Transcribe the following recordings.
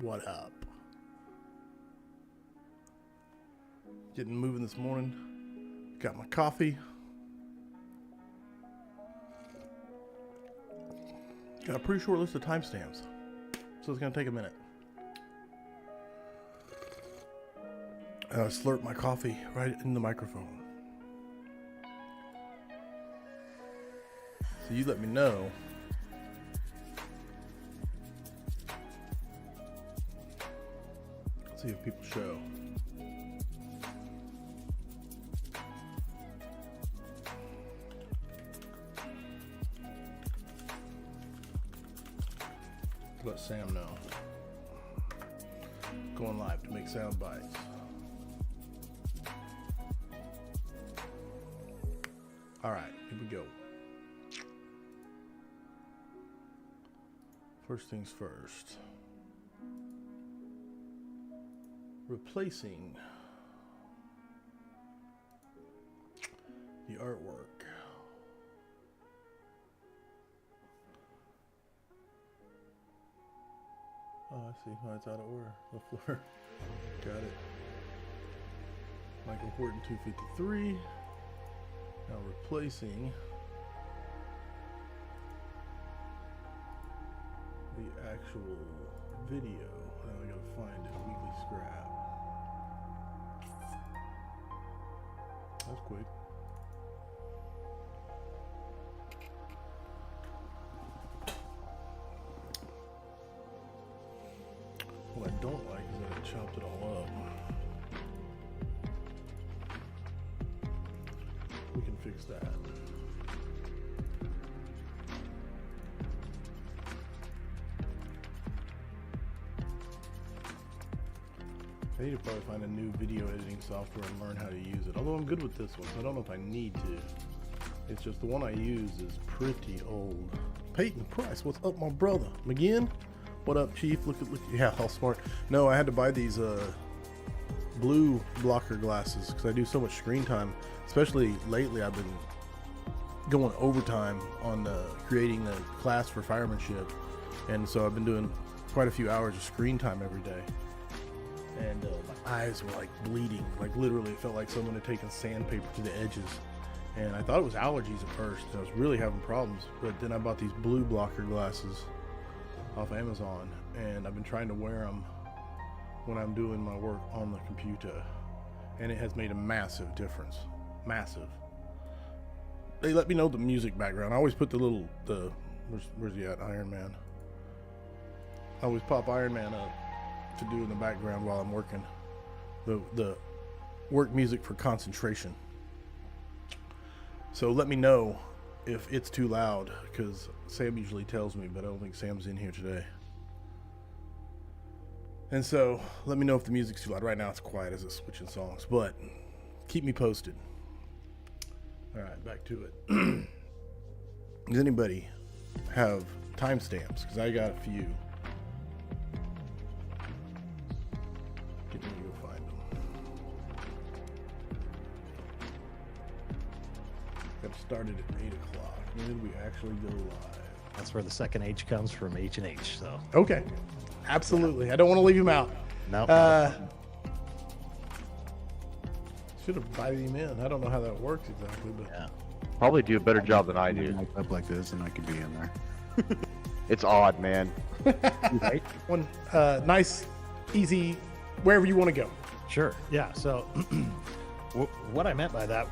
What up? Getting moving this morning. Got my coffee. Got a pretty short list of timestamps, so it's gonna take a minute. I slurp my coffee right in the microphone. So you let me know see if people show. Let Sam know. Going live to make sound bites. All right, here we go. First things first. Replacing the artwork. Oh, I see why it's out of order. LaFleur. Got it. Michael Horton 253. Now replacing the actual video. Now I gotta find it. Weekly Scrap. That's quick. What I don't like is that I chopped it all up. We can fix that. I need to probably find a new video editing software and learn how to use it. Although I'm good with this one, so I don't know if I need to. It's just the one I use is pretty old. Peyton Price, what's up, my brother? McGinn? What up, Chief? Look, yeah, how smart. No, I had to buy these blue blocker glasses because I do so much screen time. Especially lately, I've been going overtime on creating a class for firemanship. And so I've been doing quite a few hours of screen time every day. And my eyes were like bleeding. Like literally, it felt like someone had taken sandpaper to the edges. And I thought it was allergies at first. I was really having problems. But then I bought these blue blocker glasses off Amazon, and I've been trying to wear them when I'm doing my work on the computer, and it has made a massive difference. Massive. They let me know the music background. I always put where's he at? Iron Man. I always pop Iron Man up to do in the background while I'm working. The work music for concentration. So let me know if it's too loud, because Sam usually tells me, but I don't think Sam's in here today. And so let me know if the music's too loud. Right now it's quiet as it's switching songs, but keep me posted. All right, back to it. Does anybody have timestamps? Because I got a few. Get me to go find them. Got started at 8 o'clock. When did we actually go live? That's where the second H comes from, H&H. So okay, absolutely. I don't want to leave him out. No. Should have invited him in. I don't know how that works exactly, but yeah. Probably do a better job than I do. Mic up like this, and I could be in there. It's odd, man. Right? one nice, easy, wherever you want to go. Sure. Yeah. So what I meant by that,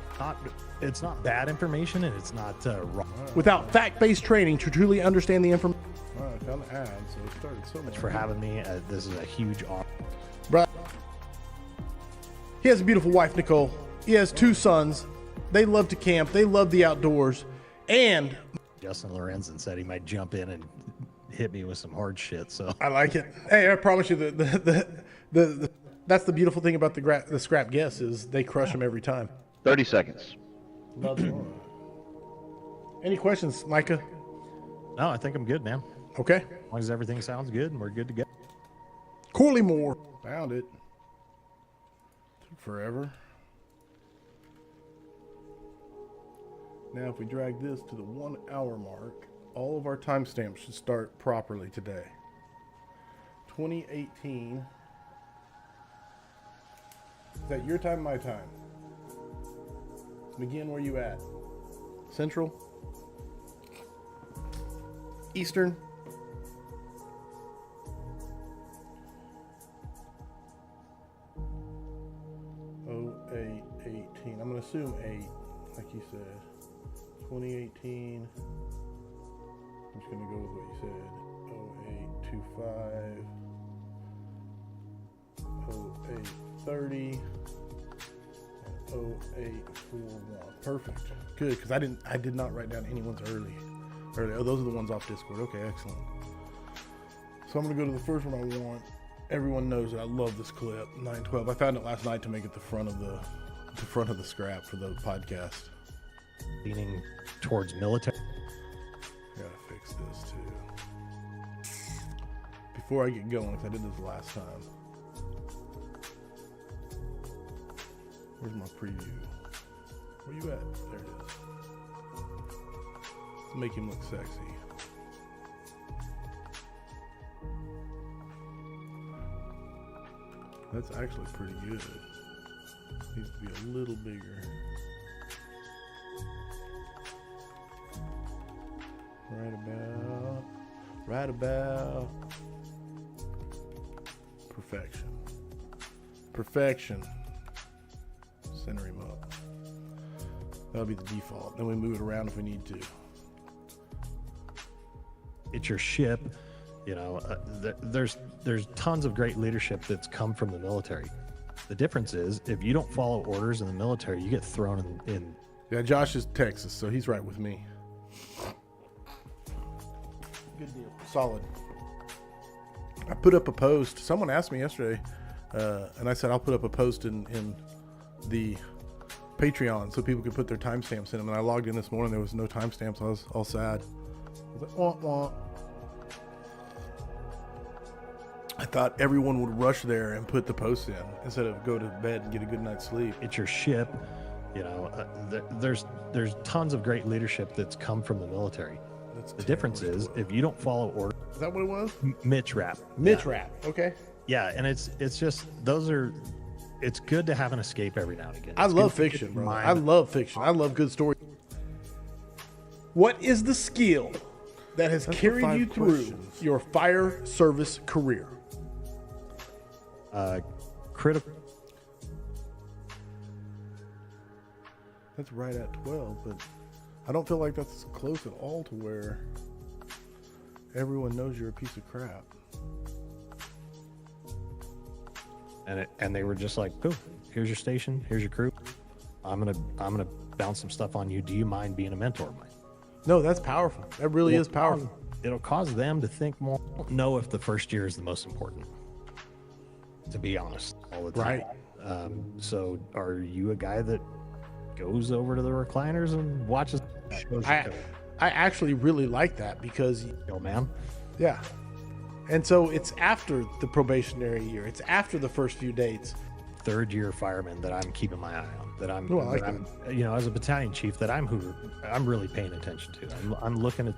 it's not bad information, and it's not wrong. Without fact-based training to truly understand the information. All right, I found the ad, so it started so much. Thanks for having me. This is a huge honor. Bruh. He has a beautiful wife, Nicole. He has 2 sons. They love to camp. They love the outdoors. And Justin Lorenzen said he might jump in and hit me with some hard shit. So I like it. Hey, I promise you, the that's the beautiful thing about the scrap guests is they crush them every time. 30 seconds. Any questions, Micah? no, I think I'm good, man. Okay. As long as everything sounds good and we're good to go. Corley Moore. Found it. Took forever. Now, if we drag this to the 1 hour mark, all of our timestamps should start properly today. 2018. Is that your time, my time? McGinn, where you at? Central? Eastern? Oh, 8/18. I'm gonna assume 8, like you said. 2018. I'm just gonna go with what you said. 0825. 0830. 0841. Perfect. Good, because I did not write down anyone's early. Oh, those are the ones off Discord. Okay, excellent. So I'm gonna go to the first one I want. Everyone knows that I love this clip. 912. I found it last night to make it the front of the scrap for the podcast. Leaning towards military. Gotta fix this too. Before I get going, because I did this last time. Where's my preview? Where you at? There it is. Let's make him look sexy. That's actually pretty good. Needs to be a little bigger. Right about perfection. Perfection. Center him up. That'll be the default. Then we move it around if we need to. It's your ship. You know, there's tons of great leadership that's come from the military. The difference is if you don't follow orders in the military, you get thrown in. Yeah, Josh is Texas, so he's right with me. Good deal. Solid. I put up a post. Someone asked me yesterday, and I said I'll put up a post in the Patreon so people could put their timestamps in them. And I logged in this morning. There was no timestamps. I was all sad. I was like, wah, wah. I thought everyone would rush there and put the post in instead of go to bed and get a good night's sleep. It's your ship. You know, there's tons of great leadership that's come from the military. The difference is if you don't follow orders. Is that what it was? Mitch rap. Mitch rap. Okay. Yeah, and it's just it's good to have an escape every now and again. I love fiction, bro. I love fiction. I love good stories. What is the skill that has carried you through your fire service career? Critical. That's right at 12, but I don't feel like that's close at all to where everyone knows you're a piece of crap. And they were just like, "Cool, here's your station, here's your crew. I'm gonna bounce some stuff on you. Do you mind being a mentor of mine?" No, that's powerful. That really is powerful. It'll cause them to think more. I don't know if the first year is the most important, to be honest, all the time. Right. So are you a guy that goes over to the recliners and watches shows? I actually really like that because, Yo, man. yeah. And so it's after the probationary year. It's after the first few dates. Third year fireman that I'm keeping my eye on. That I'm, Oh, I like that I'm you know, as a battalion chief, that I'm really paying attention to. I'm looking at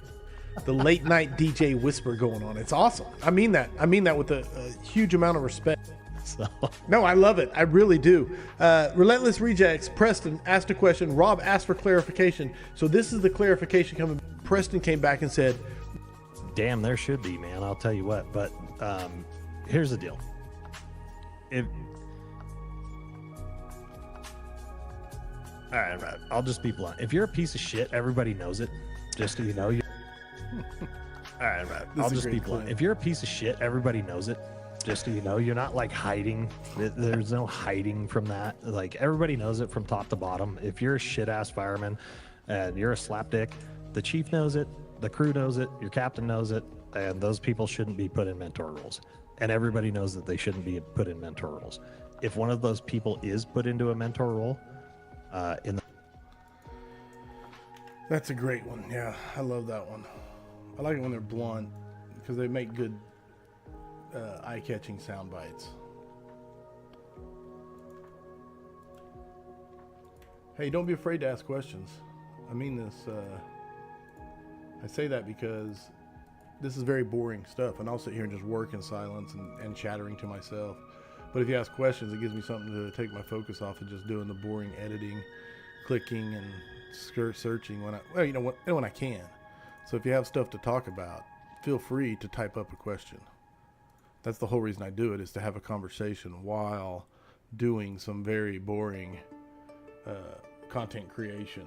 The late night DJ whisper going on. It's awesome. I mean that with a huge amount of respect. so. No, I love it. I really do. Relentless Rejects. Preston asked a question. Rob asked for clarification. So this is the clarification coming. Preston came back and said, Damn, there should be, man. I'll tell you what. But here's the deal. All right, I'll just be blunt. If you're a piece of shit, everybody knows it. Just so you know. All right, I'll just be blunt. If you're a piece of shit, everybody knows it. Just so you know, you're not like hiding. There's no hiding from that. Like everybody knows it from top to bottom. If you're a shit ass fireman and you're a slapdick, the chief knows it, the crew knows it, your captain knows it, and those people shouldn't be put in mentor roles. And everybody knows that they shouldn't be put in mentor roles. If one of those people is put into a mentor role, that's a great one. Yeah, I love that one. I like it when they're blunt because they make good eye-catching sound bites. Hey, don't be afraid to ask questions. I mean this. I say that because this is very boring stuff, and I'll sit here and just work in silence and chattering to myself. But if you ask questions, it gives me something to take my focus off of just doing the boring editing, clicking and searching when I can. So if you have stuff to talk about, feel free to type up a question. That's the whole reason I do it, is to have a conversation while doing some very boring content creation,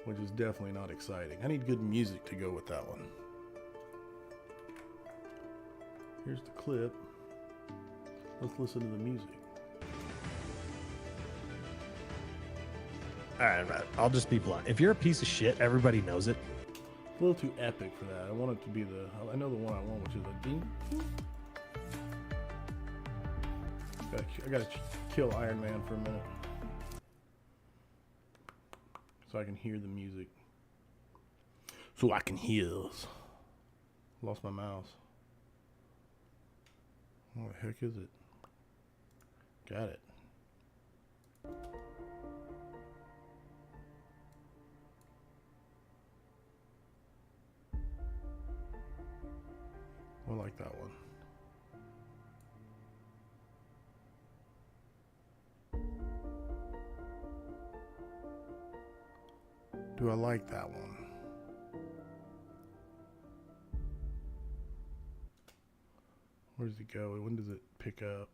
which is definitely not exciting. I need good music to go with that one. Here's the clip. Let's listen to the music. All right. I'll just be blunt. If you're a piece of shit, everybody knows it. A little too epic for that. I want it to be I know the one I want, which is a ding. I gotta kill Iron Man for a minute so I can hear the music. Lost my mouse. What the heck is it? Got it. I like that one. Do I like that one? Where does it go? When does it pick up?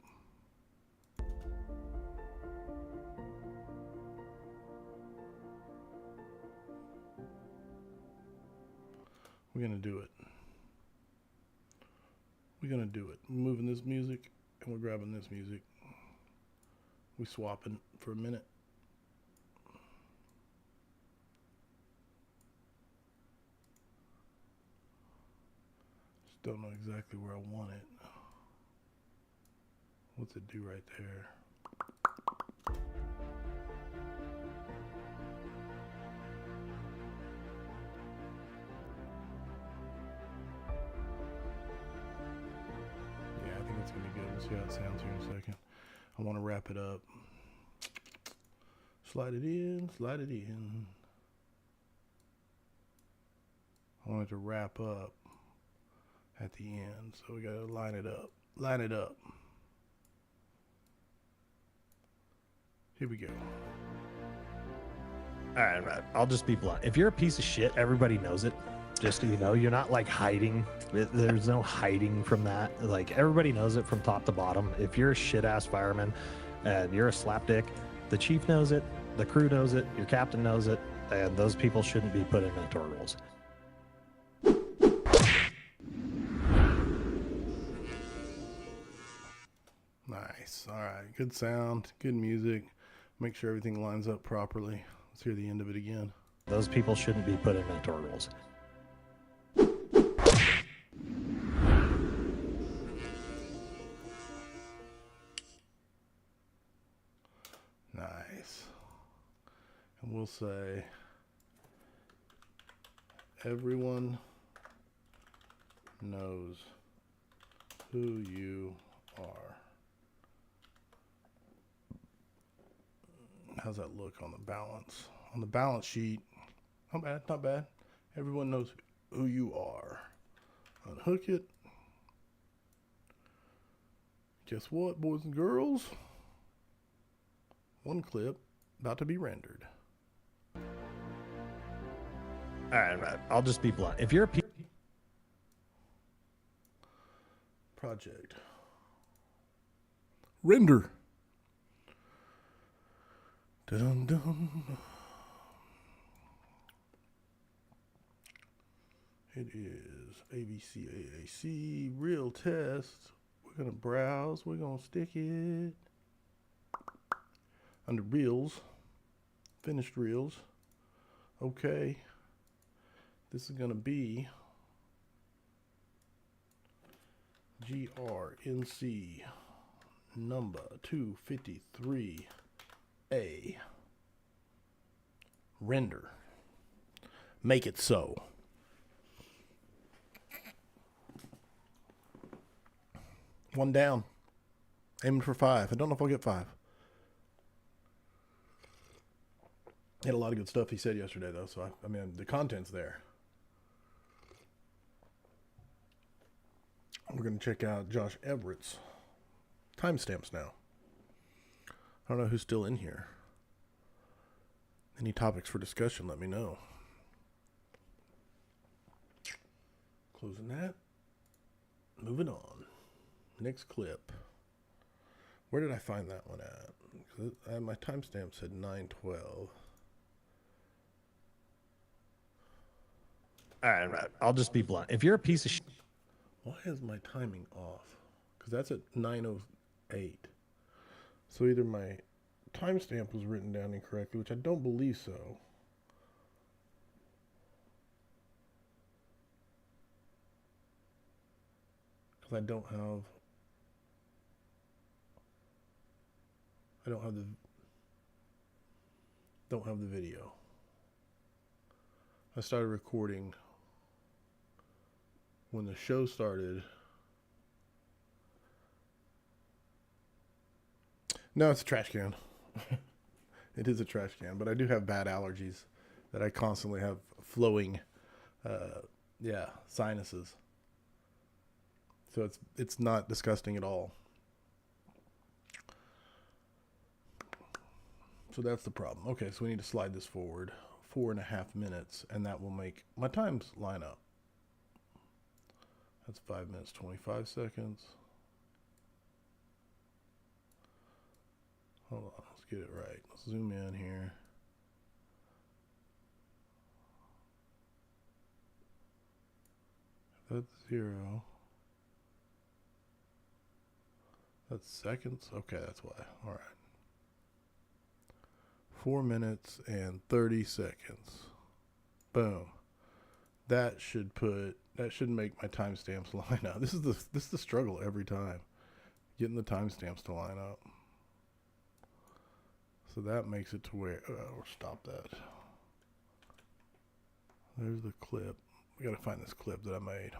We're gonna do it. We're gonna do it. We're moving this music and we're grabbing this music. We swapping for a minute. Just don't know exactly where I want it. What's it do right there? Yeah, I think it's gonna be good. We'll see how it sounds here in a second. I want to wrap it up. Slide it in, slide it in. I want it to wrap up at the end, so we gotta line it up. Line it up. Here we go. All right. I'll just be blunt. If you're a piece of shit, everybody knows it. Just so you know, you're not like hiding. There's no hiding from that. Like, everybody knows it from top to bottom. If you're a shit ass fireman and you're a slapdick, the chief knows it, the crew knows it, your captain knows it, and those people shouldn't be put in mentor roles. Nice. All right. Good sound, good music. Make sure everything lines up properly. Let's hear the end of it again. Those people shouldn't be put in mentor roles. Nice. And we'll say, everyone knows who you are. How's that look on the balance? On the balance sheet, not bad, not bad. Everyone knows who you are. Unhook it. Guess what, boys and girls? One clip about to be rendered. All right. I'll just be blunt. If you're a Project. Render. Dun dun. It is ABCAAC real test. We're gonna browse. We're gonna stick it under reels, finished reels. Okay, this is gonna be GRNC number 253A. Render. Make it so. One down. Aiming for 5. I don't know if I'll get 5. He had a lot of good stuff he said yesterday, though, so I mean, the content's there. we're going to check out Josh Everett's timestamps now. I don't know who's still in here. Any topics for discussion, let me know. Closing that. Moving on. Next clip. Where did I find that one at? 'Cause my timestamp said 9:12. All right. I'll just be blunt. If you're a piece of shit. Why is my timing off? Because that's at 9:08. So either my timestamp was written down incorrectly, which I don't believe so. Because I don't have the video. I started recording when the show started. No, it's a trash can. It is a trash can, but I do have bad allergies that I constantly have flowing, sinuses. So it's not disgusting at all. So that's the problem. Okay, so we need to slide this forward 4.5 minutes, and that will make my times line up. That's 5 minutes, 25 seconds. Hold on, let's get it right. Let's zoom in here. That's 0. That's seconds? Okay, that's why. All right. 4 minutes and 30 seconds. Boom. That should make my timestamps line up. This is the struggle every time. Getting the timestamps to line up. So that makes it to where we'll stop that. There's the clip. We gotta find this clip that I made.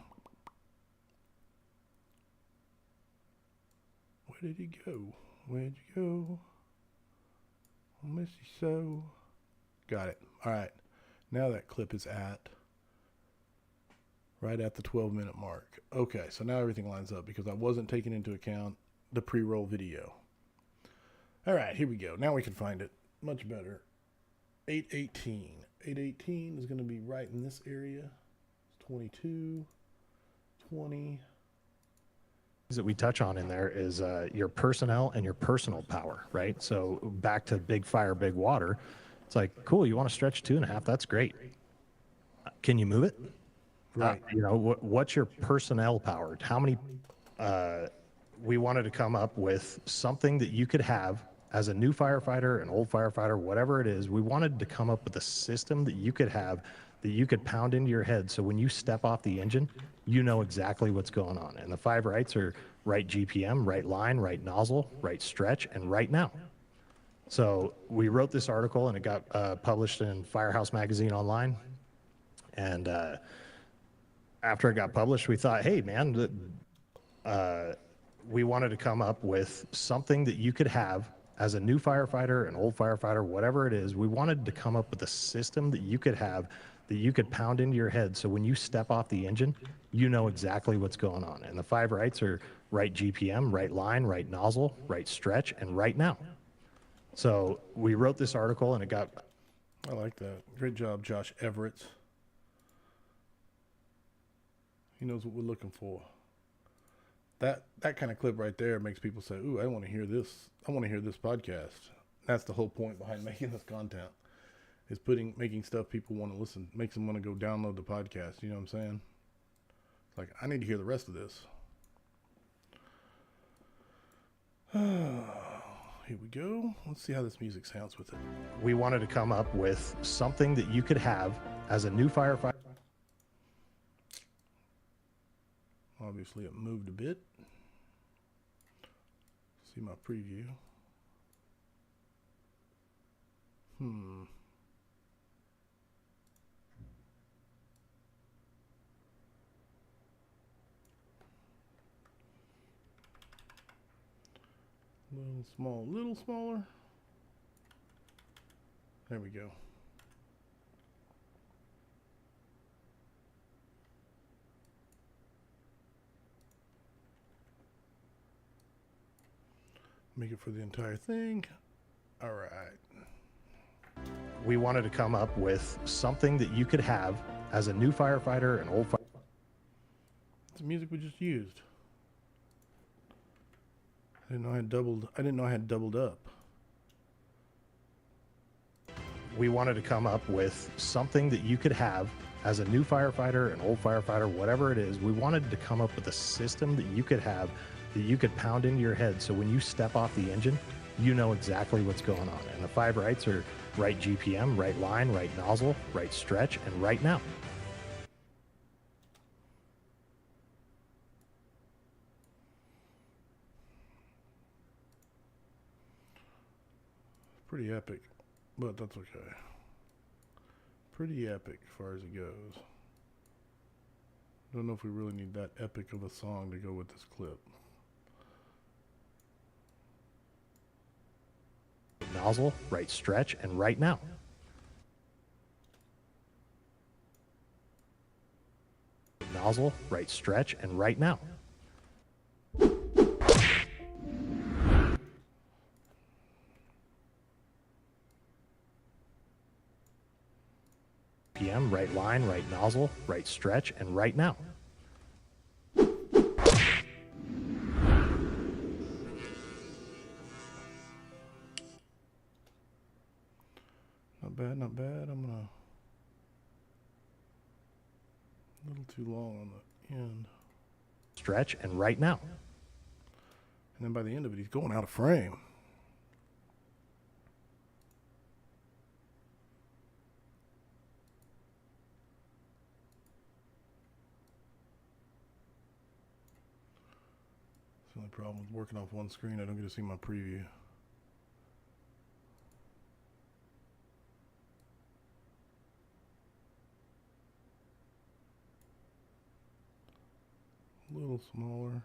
Where did he go? Where'd you go? I miss you so. Got it. All right. Now that clip is right at the 12-minute mark. Okay, so now everything lines up because I wasn't taking into account the pre-roll video. All right, here we go. Now we can find it much better. 8:18. 8:18 is going to be right in this area. It's 22, 20. That we touch on in there is your personnel and your personal power, right? So back to big fire, big water. It's like, cool, you want to stretch 2.5? That's great. Can you move it? Right. What's your personnel power? How many? We wanted to come up with something that you could have as a new firefighter, an old firefighter, whatever it is. We wanted to come up with a system that you could have, that you could pound into your head. So when you step off the engine, you know exactly what's going on. And the 5 rights are right GPM, right line, right nozzle, right stretch, and right now. So we wrote this article and it got published in Firehouse Magazine Online. And after it got published, we thought, hey, man, we wanted to come up with something that you could have as a new firefighter, an old firefighter, whatever it is. We wanted to come up with a system that you could have, that you could pound into your head. So when you step off the engine, you know exactly what's going on. And the 5 rights are right GPM, right line, right nozzle, right stretch, and right now. So we wrote this article and it got... I like that. Great job, Josh Everett. He knows what we're looking for. That kind of clip right there makes people say, ooh, I want to hear this. I want to hear this podcast. That's the whole point behind making this content, is making stuff people want to listen, makes them want to go download the podcast. You know what I'm saying? It's like, I need to hear the rest of this. Here we go. Let's see how this music sounds with it. We wanted to come up with something that you could have as a new firefighter. Obviously, it moved a bit. See my preview. Little smaller. There we go. Make it for the entire thing. All right. We wanted to come up with something that you could have as a new firefighter, an old firefighter. It's the music we just used. I didn't know I had doubled up. We wanted to come up with something that you could have as a new firefighter, an old firefighter, whatever it is. We wanted to come up with a system that you could have that you could pound into your head. So when you step off the engine, you know exactly what's going on. And the 5 rights are right GPM, right line, right nozzle, right stretch, and right now. Pretty epic, but that's okay. Pretty epic as far as it goes. Don't know if we really need that epic of a song to go with this clip. Nozzle, right stretch, and right now. Nozzle, right stretch, and right now. PM, right line, right nozzle, right stretch, and right now. Not bad, not bad. I'm gonna a little too long on the end. Stretch, and right now. And then by the end of it, he's going out of frame. That's the only problem with working off one screen. I don't get to see my preview. A little smaller.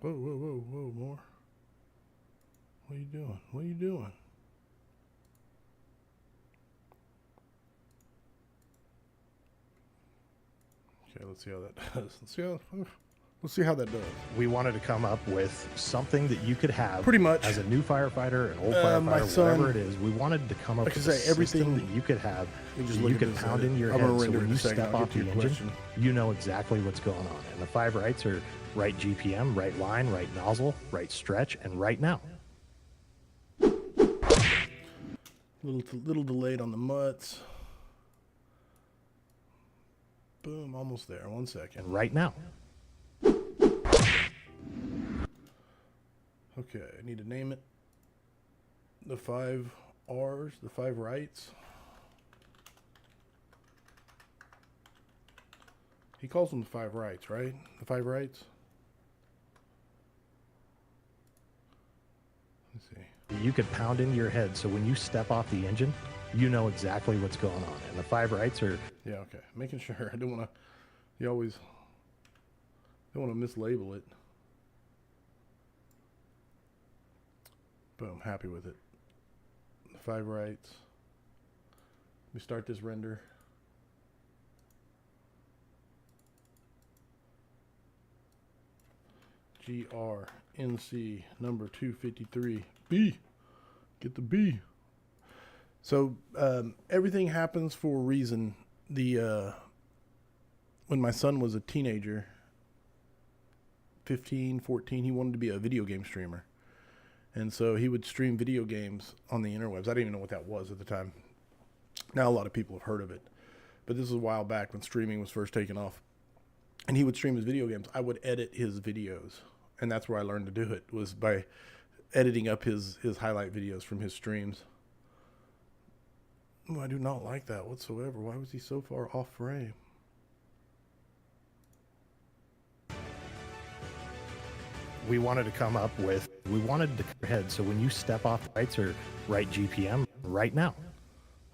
Whoa, whoa, whoa, whoa, more. What are you doing? What are you doing? Okay, let's see how that does. Let's see how that does. We wanted to come up with something that you could have Pretty much. as a new firefighter, an old My firefighter, son- whatever it is. We wanted to come up Like I with say, a everything- system that you could have You just that look you at could this, pound into your I'm head. gonna So render when in you a second. step I'll off get to the your engine, question. you know exactly what's going on. And the 5 rights are right GPM, right line, right nozzle, right stretch, and right now. Little delayed on the mutts. Boom, almost there. 1 second. And right now. Okay, I need to name it. The 5 R's, the 5 rights. He calls them the 5 rights, right? The 5 rights. Let's see. You could pound into your head. So when you step off the engine, you know exactly what's going on. And the 5 rights are Yeah, okay. Making sure. I don't want to. You always don't want to mislabel it. But I'm happy with it. The 5 rights. Let me start this render. GRNC number 253 B. Get the B. So everything happens for a reason. When my son was a teenager, 15, 14, he wanted to be a video game streamer. And so he would stream video games on the interwebs. I didn't even know what that was at the time. Now a lot of people have heard of it. But this was a while back when streaming was first taking off. And he would stream his video games. I would edit his videos. And that's where I learned to do it, was by editing up his highlight videos from his streams. Oh, I do not like that whatsoever. Why was he so far off frame? we wanted to come up with, we wanted to head. So when you step off, rights are right GPM, right now.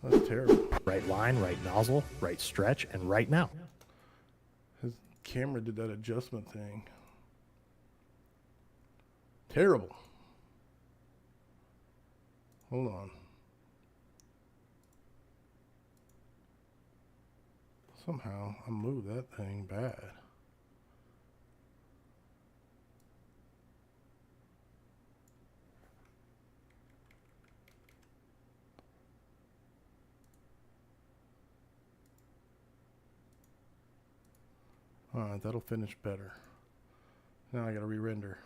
That's terrible. Right line, right nozzle, right stretch, and right now. camera did that adjustment thing. Terrible. Hold on. Somehow I moved that thing bad. Alright, that'll finish better. Now I gotta re-render.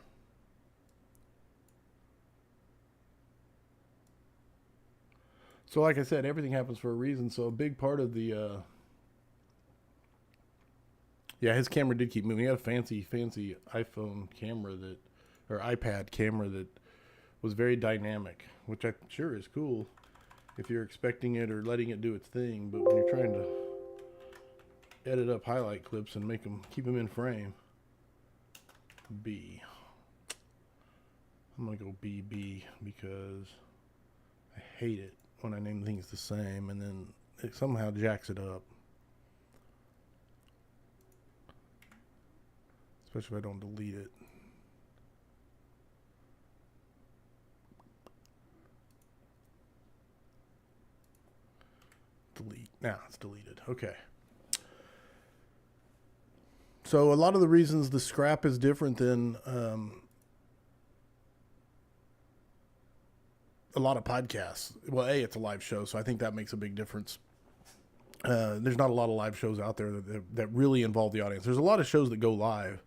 So like I said, everything happens for a reason. So a big part of the yeah, his camera did keep moving. He had a fancy iPhone camera that, or iPad camera that was very dynamic, which I'm sure is cool if you're expecting it or letting it do its thing. But when you're trying to edit up highlight clips and keep them in frame, B. I'm gonna go BB because I hate it when I name things the same and then it somehow jacks it up. Especially if I don't delete it. Delete. Now it's deleted. Okay. So a lot of the reasons the scrap is different than a lot of podcasts. Well, A, it's a live show, so I think that makes a big difference. There's not a lot of live shows out there that really involve the audience. There's a lot of shows that go live,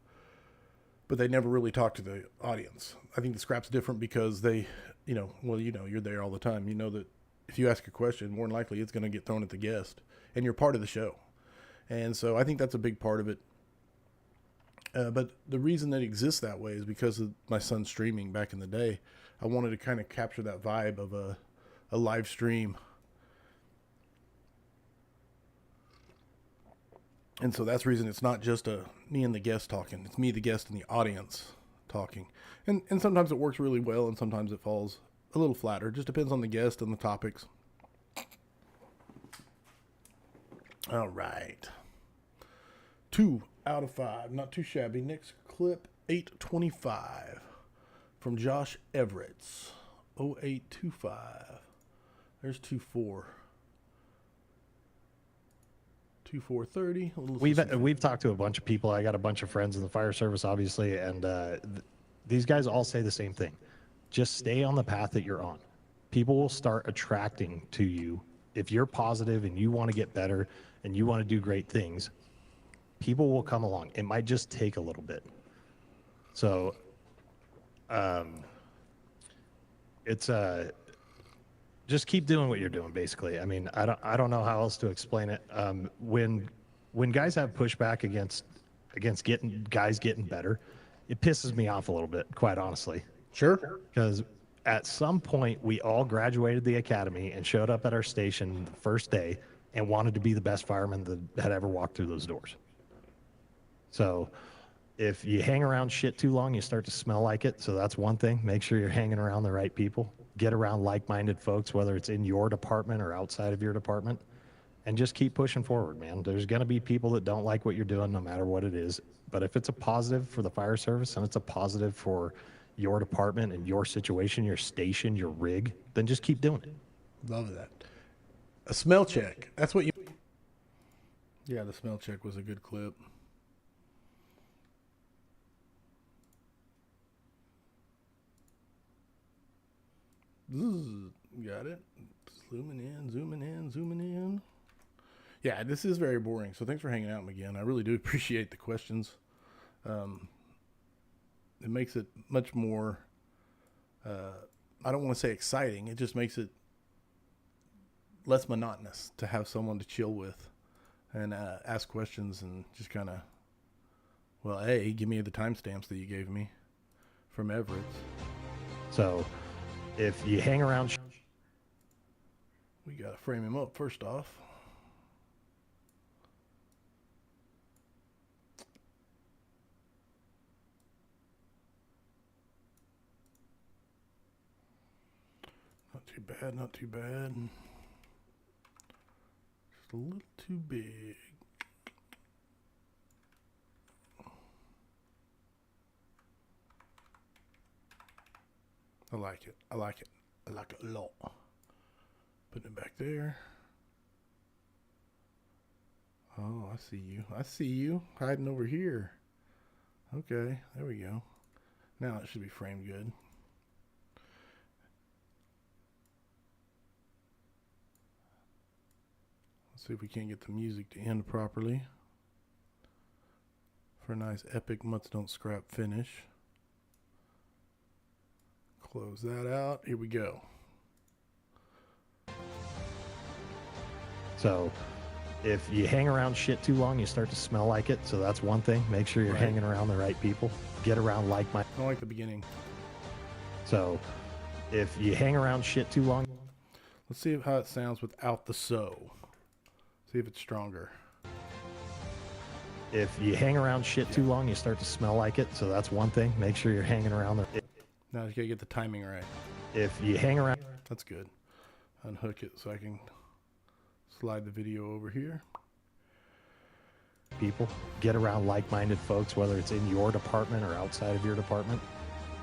but they never really talk to the audience. I think the scrap's different because they, you're there all the time. You know that if you ask a question, more than likely it's going to get thrown at the guest, and you're part of the show. And so I think that's a big part of it. But the reason that it exists that way is because of my son streaming back in the day. I wanted to kind of capture that vibe of a live stream. And so that's the reason it's not just me and the guest talking. It's me, the guest, and the audience talking. And sometimes it works really well, and sometimes it falls a little flatter. It just depends on the guest and the topics. All right. 2 out of 5. Not too shabby. Next clip, 825 from Josh Everett's 0825. There's 24. 2430. We've talked to a bunch of people. I got a bunch of friends in the fire service, obviously, and these guys all say the same thing. Just stay on the path that you're on. People will start attracting to you if you're positive and you want to get better and you want to do great things. People will come along. It might just take a little bit. So, it's just keep doing what you're doing. Basically, I mean, I don't know how else to explain it. When guys have pushback against getting better, it pisses me off a little bit, quite honestly. Sure. Because at some point we all graduated the academy and showed up at our station the first day and wanted to be the best fireman that had ever walked through those doors. So if you hang around shit too long, you start to smell like it. So that's one thing. Make sure you're hanging around the right people. Get around like-minded folks, whether it's in your department or outside of your department, and just keep pushing forward, man. There's going to be people that don't like what you're doing no matter what it is. But if it's a positive for the fire service and it's a positive for your department and your situation, your station, your rig, then just keep doing it. Love that. A smell check. That's what you... Yeah, the smell check was a good clip. Got it. Zooming in. Yeah, this is very boring. So thanks for hanging out again. I really do appreciate the questions. It makes it much more, I don't want to say exciting. It just makes it less monotonous to have someone to chill with and ask questions and just kind of, well, A, give me the timestamps that you gave me from Everett's. So if you hang around... We got to frame him up first off. Not too bad. Just a little too big. I like it. I like it. I like it a lot. Putting it back there. Oh, I see you. I see you hiding over here. Okay, there we go. Now it should be framed good. Let's see if we can't get the music to end properly for a nice epic Mutts Don't Scrap finish. Close that out. Here we go. So if you hang around shit too long, you start to smell like it. So that's one thing. Make sure you're Right. hanging around the right people. Get around like-minded. I don't like the beginning. So if you hang around shit too long, Let's see how it sounds without the so. See if it's stronger. if you hang around shit too long, you start to smell like it. So that's one thing. Make sure you're hanging around the. Now you gotta get the timing right. If you hang around, That's good. Unhook it so I can slide the video over here. people, get around like-minded folks, whether it's in your department or outside of your department,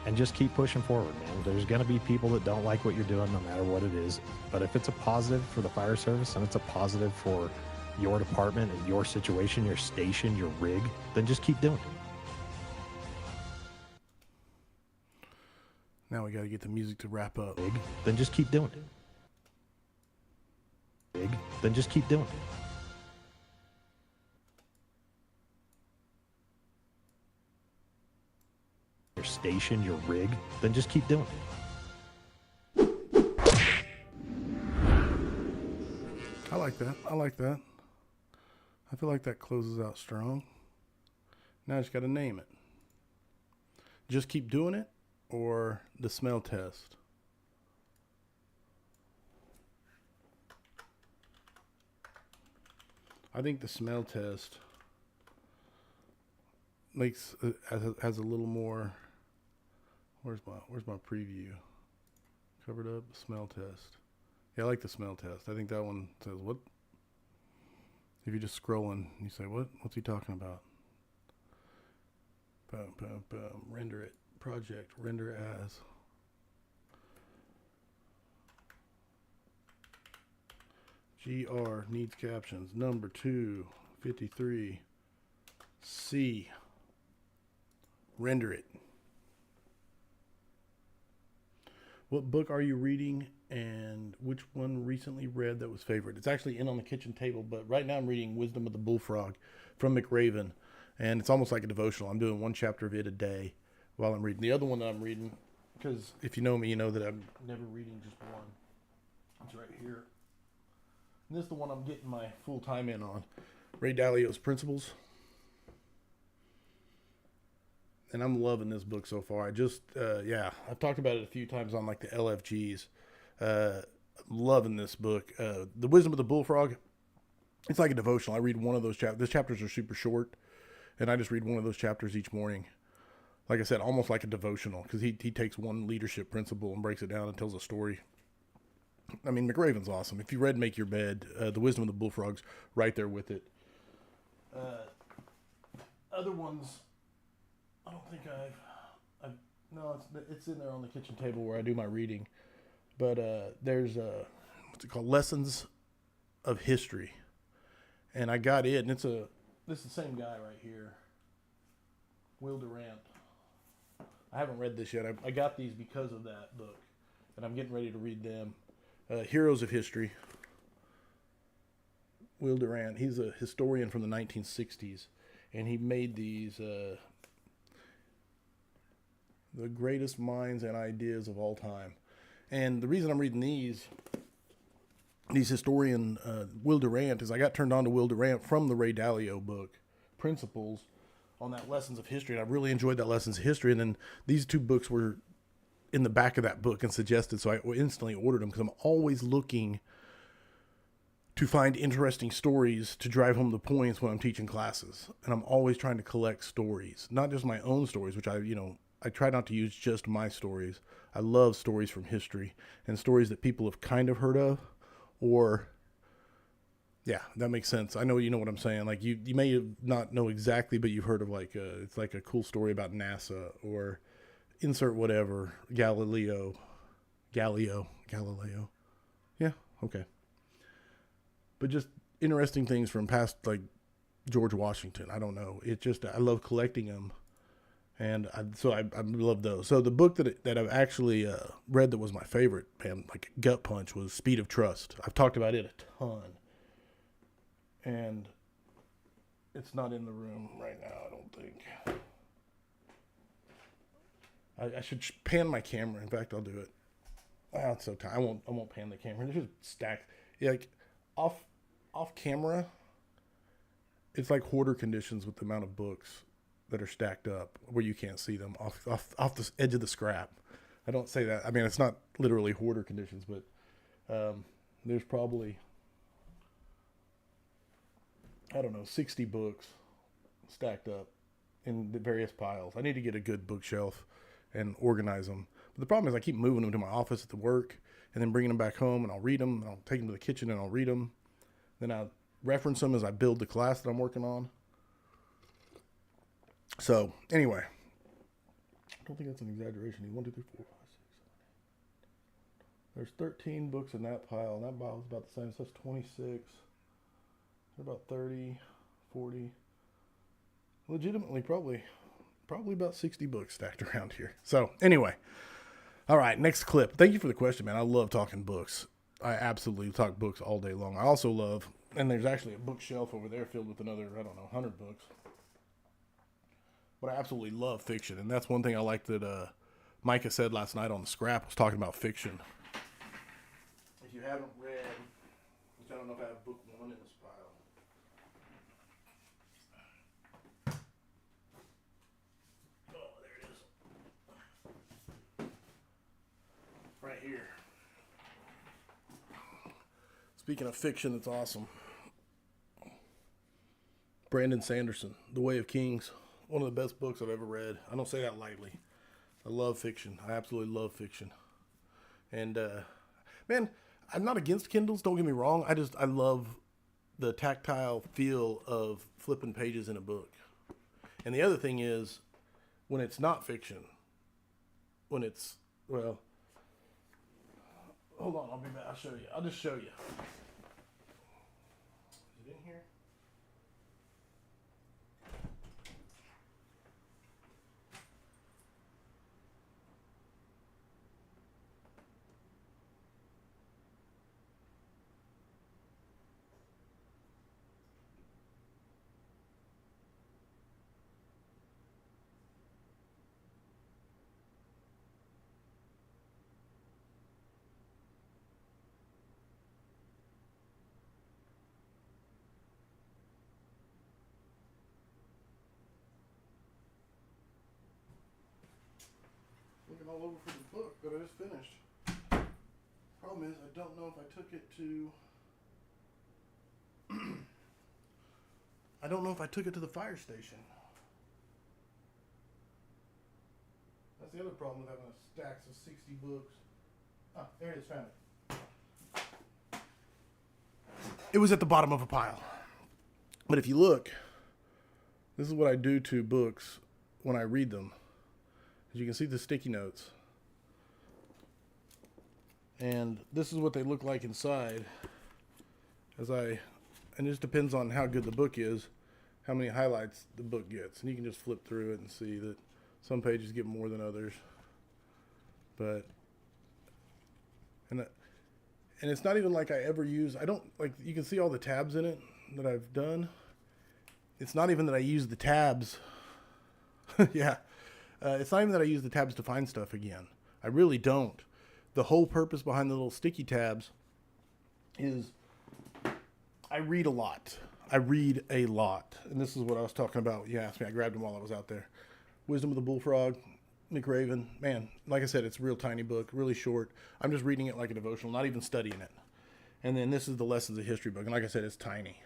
and just keep pushing forward, man. There's going to be people that don't like what you're doing no matter what it is. But if it's a positive for the fire service and it's a positive for your department and your situation, your station, your rig, then just keep doing it. Now we gotta get the music to wrap up. Rig, then just keep doing it. Rig, then just keep doing it. Your station, your rig, then just keep doing it. I like that. I like that. I feel like that closes out strong. Now I just gotta name it. Just keep doing it, or the smell test. I think the smell test makes has a little more. Where's my preview? Covered up smell test. Yeah, I like the smell test. I think that one says what? If you're just scrolling, you say what? What's he talking about? Boom, boom, boom. Render it. Project. Render as. GR needs captions. Number 253. C. Render it. What book are you reading, and which one recently read that was favorite? It's actually in on the kitchen table, but right now I'm reading Wisdom of the Bullfrog from McRaven, and it's almost like a devotional. I'm doing one chapter of it a day while I'm reading. The other one that I'm reading, because if you know me, you know that I'm never reading just one. It's right here. And this is the one I'm getting my full time in on. Ray Dalio's Principles. And I'm loving this book so far. I've talked about it a few times on like the LFGs. Loving this book. The Wisdom of the Bullfrog. It's like a devotional. I read one of those chapters. The chapters are super short, and I just read one of those chapters each morning. Like I said, almost like a devotional, because he takes one leadership principle and breaks it down and tells a story. I mean, McRaven's awesome. If you read Make Your Bed, The Wisdom of the Bullfrog's right there with it. Other ones, I don't think no, it's in there on the kitchen table where I do my reading. But there's what's it called? Lessons of History, and I got it, and this is the same guy right here, Will Durant. I haven't read this yet. I got these because of that book, and I'm getting ready to read them. Heroes of History. Will Durant. He's a historian from the 1960s, and he made these the greatest minds and ideas of all time. And the reason I'm reading these historian Will Durant is I got turned on to Will Durant from the Ray Dalio book, Principles, on that Lessons of History, and I really enjoyed that Lessons of History. And then these two books were in the back of that book and suggested, so I instantly ordered them because I'm always looking to find interesting stories to drive home the points when I'm teaching classes. And I'm always trying to collect stories, not just my own stories, which I try not to use just my stories. I love stories from history and stories that people have kind of heard of, or yeah, that makes sense. I know you know what I'm saying. Like you may not know exactly, but you've heard of it's like a cool story about NASA, or insert whatever, Galileo. Yeah, okay. But just interesting things from past, like George Washington. I don't know. It just, I love collecting them. And I love those. So the book that I've actually read that was my favorite, man, like gut punch, was Speed of Trust. I've talked about it a ton. And it's not in the room right now, I don't think. I should pan my camera. In fact, I'll do it. Oh, it's so tight. I won't pan the camera. It's just stacked. Yeah, like off camera, it's like hoarder conditions with the amount of books that are stacked up where you can't see them off the edge of the scrap. I don't say that. I mean, it's not literally hoarder conditions, but there's probably, I don't know, 60 books stacked up in the various piles. I need to get a good bookshelf and organize them. But the problem is I keep moving them to my office at the work and then bringing them back home, and I'll read them, and I'll take them to the kitchen and I'll read them. Then I'll reference them as I build the class that I'm working on. So, anyway, I don't think that's an exaggeration. 1, 2, 3, 4, 5, 6, 7, 8. There's 13 books in that pile, and that pile is about the same. So that's 26. About 30, 40. Legitimately, probably about 60 books stacked around here. So, anyway. All right, next clip. Thank you for the question, man. I love talking books. I absolutely talk books all day long. I also love, and there's actually a bookshelf over there filled with another, 100 books. But I absolutely love fiction, and that's one thing I like that Micah said last night on the scrap, was talking about fiction. If you haven't read, which I don't know if I have book 1 in this pile. Oh, there it is. Right here. Speaking of fiction, that's awesome. Brandon Sanderson, The Way of Kings. One of the best books I've ever read. I don't say that lightly. I love fiction. I absolutely love fiction. And, man, I'm not against Kindles, don't get me wrong. I love the tactile feel of flipping pages in a book. And the other thing is, when it's not fiction, when it's, well, hold on, I'll be back. I'll show you. I'll just show you. Is it in here? Looking all over for the book that I just finished. Problem is, I don't know if I took it to... I don't know if I took it to the fire station. That's the other problem with having a stacks of 60 books. Ah, there it is, found it. It was at the bottom of a pile. But if you look, this is what I do to books when I read them. As you can see the sticky notes. And this is what they look like inside. And it just depends on how good the book is, how many highlights the book gets. And you can just flip through it and see that some pages get more than others. But, and it's not even like I ever use, you can see all the tabs in it that I've done. It's not even that I use the tabs. Yeah. It's not even that I use the tabs to find stuff again. I really don't. The whole purpose behind the little sticky tabs is I read a lot. And this is what I was talking about. You asked me. I grabbed them while I was out there. Wisdom of the Bullfrog, McRaven. Man, like I said, it's a real tiny book, really short. I'm just reading it like a devotional, not even studying it. And then this is the Lessons of History book. And like I said, it's tiny.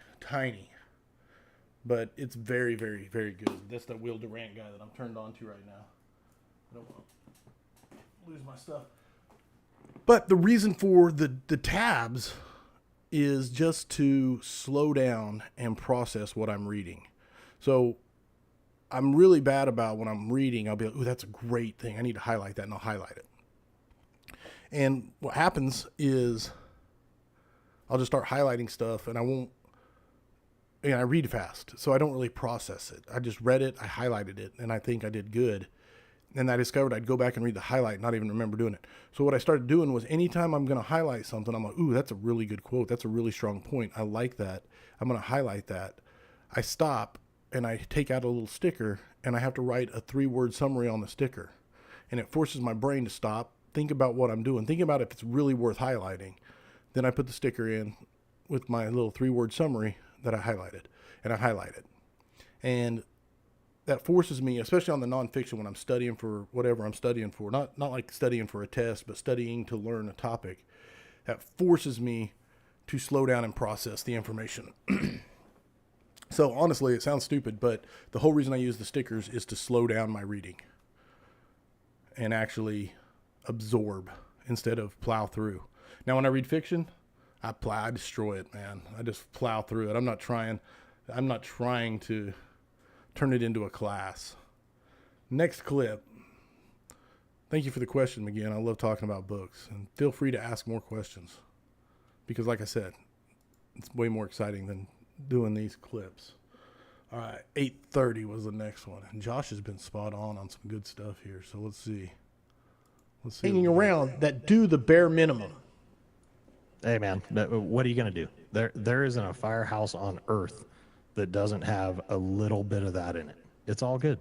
But it's very, very, very good. That's the Will Durant guy that I'm turned on to right now. I don't want to lose my stuff. But the reason for the tabs is just to slow down and process what I'm reading. So I'm really bad about when I'm reading, I'll be like, ooh, that's a great thing. I need to highlight that, and I'll highlight it. And what happens is I'll just start highlighting stuff, and I won't, I read fast, so I don't really process it. I just read it, I highlighted it, and I think I did good. And I discovered I'd go back and read the highlight, not even remember doing it. So what I started doing was anytime I'm going to highlight something, I'm like, ooh, that's a really good quote. That's a really strong point. I like that. I'm going to highlight that. I stop and I take out a little sticker and I have to write a 3-word summary on the sticker. And it forces my brain to stop, think about what I'm doing, think about if it's really worth highlighting. Then I put the sticker in with my little 3-word summary that I highlighted, and I highlight it. And that forces me, especially on the nonfiction when I'm studying for whatever I'm studying for, not like studying for a test, but studying to learn a topic, that forces me to slow down and process the information. So honestly, it sounds stupid, but the whole reason I use the stickers is to slow down my reading and actually absorb instead of plow through. Now, when I read fiction, I destroy it, man. I just plow through it. I'm not trying to turn it into a class. Next clip. Thank you for the question, McGinn. I love talking about books, and feel free to ask more questions because, like I said, it's way more exciting than doing these clips. All right, 8:30 was the next one, and Josh has been spot on some good stuff here. So let's see. Hanging around that do the bare minimum. Hey man, what are you gonna do? There isn't a firehouse on earth that doesn't have a little bit of that in it. It's all good.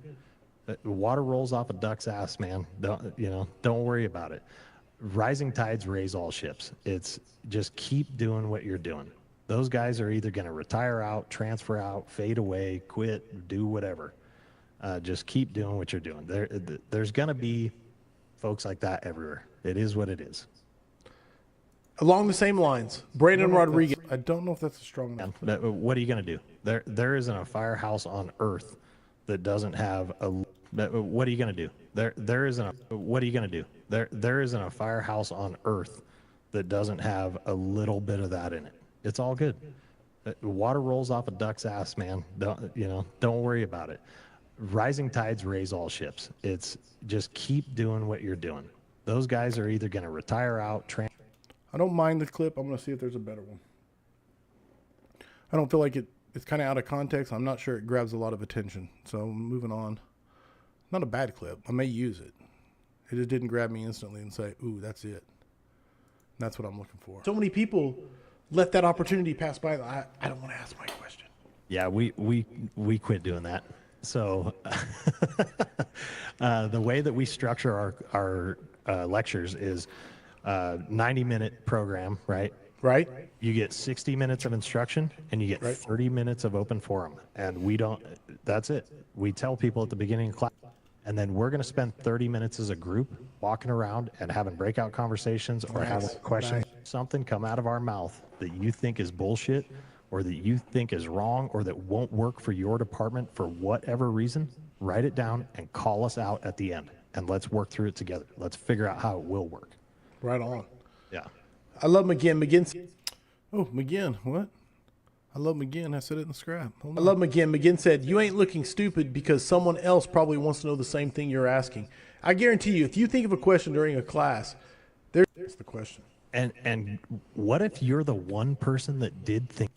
Water rolls off a duck's ass, man. Don't worry about it. Rising tides raise all ships. It's just keep doing what you're doing. Those guys are either going to retire out, transfer out, fade away, quit, do whatever. Just keep doing what you're doing. There's going to be folks like that everywhere. It is what it is. Along the same lines, Brandon Rodriguez. I don't know if that's a strong enough. What are you going to do? There isn't a firehouse on earth that doesn't have a. What are you going to do? There isn't a. What are you going to do? There isn't a firehouse on earth that doesn't have a little bit of that in it. It's all good. Water rolls off a duck's ass, man. Don't worry about it. Rising tides raise all ships. It's just keep doing what you're doing. Those guys are either going to retire out, I don't mind the clip. I'm going to see if there's a better one. I don't feel like it's kind of out of context. I'm not sure it grabs a lot of attention. So moving on. Not a bad clip. I may use it. It just didn't grab me instantly and say, ooh, that's it. And that's what I'm looking for. So many people let that opportunity pass by. I don't want to ask my question. Yeah, we quit doing that. So the way that we structure our lectures is 90-minute program, right? Right. You get 60 minutes of instruction and you get 30 minutes of open forum. And that's it. We tell people at the beginning of class, and then we're going to spend 30 minutes as a group walking around and having breakout conversations or having questions. Something come out of our mouth that you think is bullshit or that you think is wrong or that won't work for your department for whatever reason, write it down and call us out at the end. And let's work through it together. Let's figure out how it will work. Right on. Yeah. I love McGinn. McGinn. Oh, McGinn. What? I love McGinn. I said it in the scrap. I love McGinn. McGinn said, you ain't looking stupid because someone else probably wants to know the same thing you're asking. I guarantee you, if you think of a question during a class, there's the question. And what if you're the one person that did think?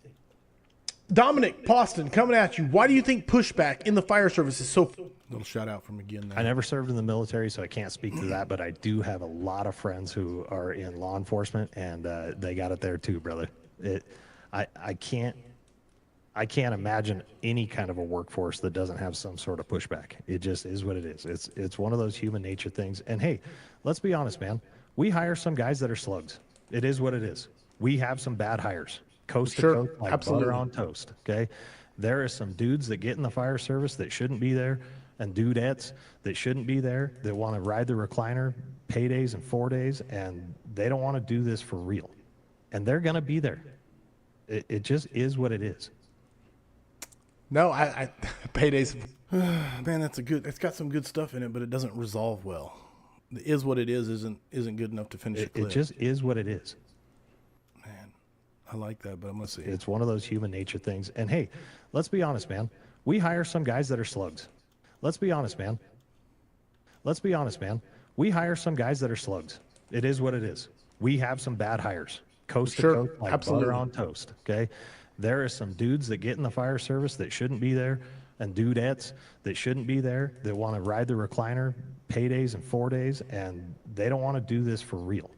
Dominic Poston coming at you. Why do you think pushback in the fire service is so... Little shout out from McGinn there. I never served in the military, so I can't speak to that, but I do have a lot of friends who are in law enforcement, and they got it there too, brother. I can't imagine any kind of a workforce that doesn't have some sort of pushback. It just is what it is. It's one of those human nature things. And hey, let's be honest, man. We hire some guys that are slugs. It is what it is. We have some bad hires, coast to coast, like butter on toast. Okay, there are some dudes that get in the fire service that shouldn't be there, and dudettes that shouldn't be there that want to ride the recliner paydays and 4 days, and they don't want to do this for real, and they're gonna be there. It just is what it is. No, I paydays. Man, it's got some good stuff in it, but it doesn't resolve well. The is what it is isn't good enough to finish a clip. It just is what it is. Man, I like that, but I'm gonna see. It's one of those human nature things. And hey, let's be honest, man. We hire some guys that are slugs. Let's be honest, man. Let's be honest, man. We hire some guys that are slugs. It is what it is. We have some bad hires. Coast to Sure, coast, like absolutely. butter on toast. Okay. There are some dudes that get in the fire service that shouldn't be there, and dudettes that shouldn't be there, that want to ride the recliner paydays and 4 days, and they don't want to do this for real.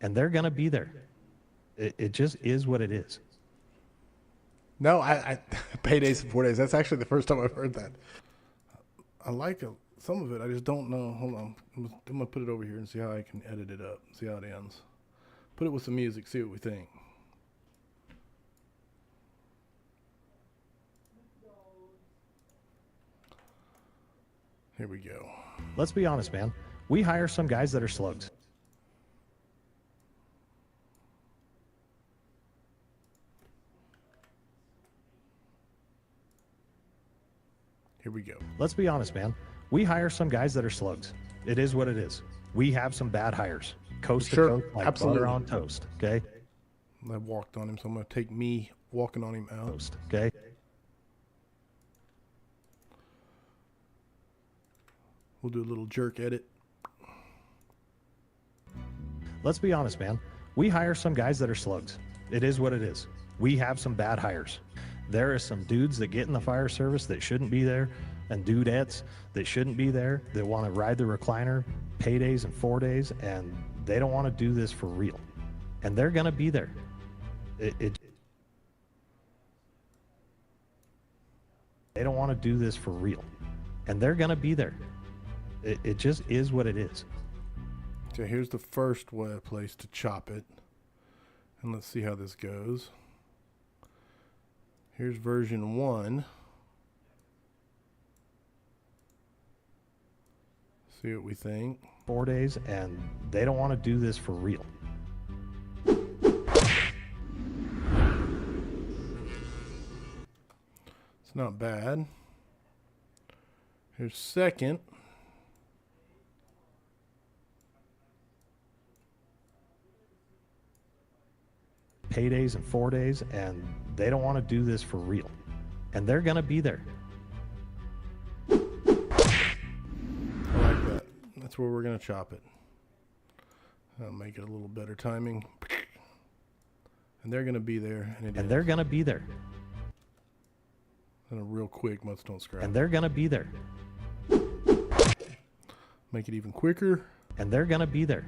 And they're going to be there. It just is what it is. No, I paydays in 4 days. That's actually the first time I've heard that. I like some of it. I just don't know. Hold on. I'm gonna put it over here and see how I can edit it up. See how it ends. Put it with some music. See what we think. Here we go. Let's be honest, man. We hire some guys that are slugs. Here we go. Let's be honest, man. We hire some guys that are slugs. It is what it is. We have some bad hires. Coast Sure, to coast, like absolutely. butter on toast. Okay. I walked on him, so I'm gonna take me walking on him out. Toast. Okay. We'll do a little jerk edit. Let's be honest, man. We hire some guys that are slugs. It is what it is. We have some bad hires. There are some dudes that get in the fire service that shouldn't be there, and dudettes that shouldn't be there, that want to ride the recliner paydays and 4 days, and they don't want to do this for real. And they're going to be there. They don't want to do this for real. And they're going to be there. It just is what it is. Okay, here's the first place to chop it. And let's see how this goes. Here's version 1. See what we think. 4 days, and they don't want to do this for real. It's not bad. Here's second. Paydays and 4 days, and they don't want to do this for real. And they're going to be there. I like that. That's where we're going to chop it. I'll make it a little better timing. And they're going to be there. And they're going to be there. And a real quick, must don't scrap. And they're going to be there. Make it even quicker. And they're going to be there.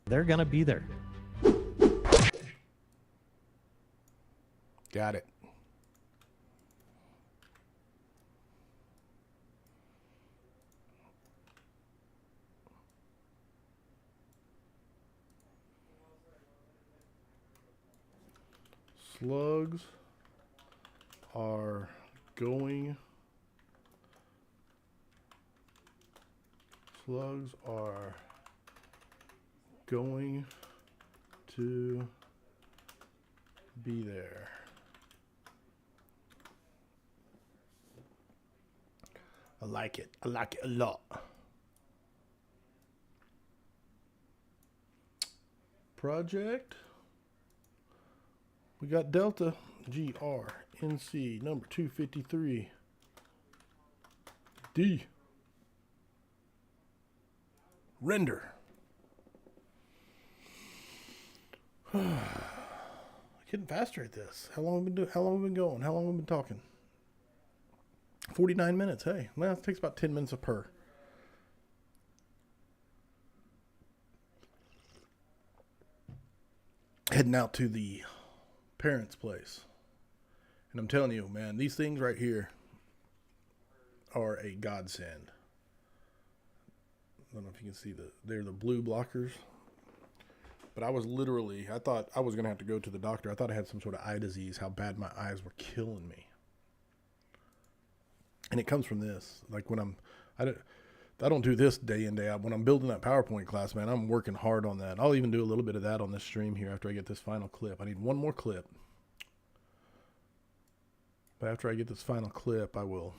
They're going to be there. Got it. Slugs are going. Slugs are going to be there. I like it. I like it a lot. Project. We got Delta GRNC number 253 D. Render. Getting faster at this. How long have we been how long have we been going? How long have we been talking? 49 minutes. Hey, well, it takes about 10 minutes a per. Heading out to the parents' place. And I'm telling you, man, these things right here are a godsend. I don't know if you can see they're the blue blockers. But I thought I was going to have to go to the doctor. I thought I had some sort of eye disease, how bad my eyes were killing me. And it comes from this. Like when I don't do this day in, day out. When I'm building that PowerPoint class, man, I'm working hard on that. I'll even do a little bit of that on this stream here after I get this final clip. I need one more clip. But after I get this final clip, I will.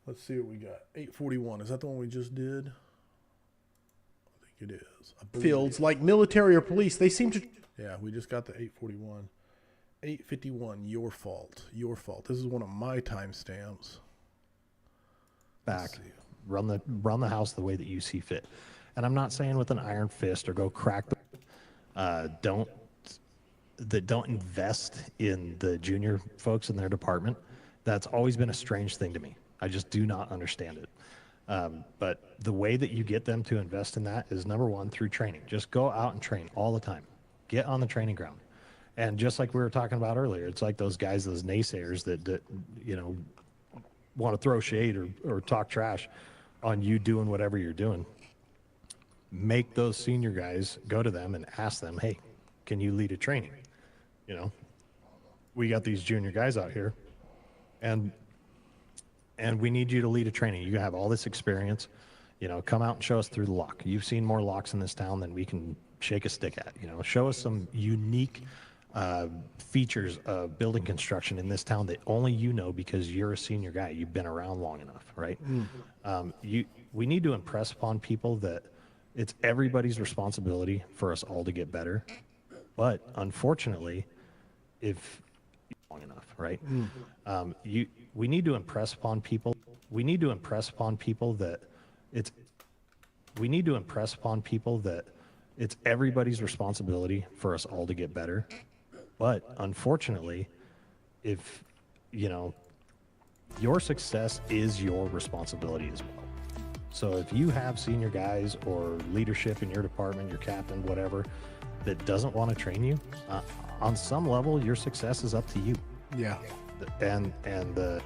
Let's see what we got. 841. Is that the one we just did? I think it is. I believe. Fields like military or police, they seem to. Yeah, we just got the 841. 851, your fault. Your fault. This is one of my timestamps. Back, run the house the way that you see fit. And I'm not saying with an iron fist or go crack the don't invest in the junior folks in their department. That's always been a strange thing to me. I just do not understand it. But the way that you get them to invest in that is, number one, through training. Just go out and train all the time. Get on the training ground. And just like we were talking about earlier, it's like those guys, those naysayers that you know, want to throw shade or talk trash on you doing whatever you're doing. Make those senior guys go to them and ask them, hey, can you lead a training? You know, we got these junior guys out here, and we need you to lead a training. You have all this experience, you know, come out and show us through the lock. You've seen more locks in this town than we can shake a stick at. You know, show us some unique features of building construction in this town that only you know because you're a senior guy. You've been around long enough, right? We need to impress upon people that it's everybody's responsibility for us all to get better. But unfortunately, if long enough, right? We need to impress upon people. We need to impress upon people that it's. We need to impress upon people that it's everybody's responsibility for us all to get better. But unfortunately, if you know, your success is your responsibility as well. So if you have senior guys or leadership in your department, your captain, whatever, that doesn't want to train you, on some level, your success is up to you. Yeah. And I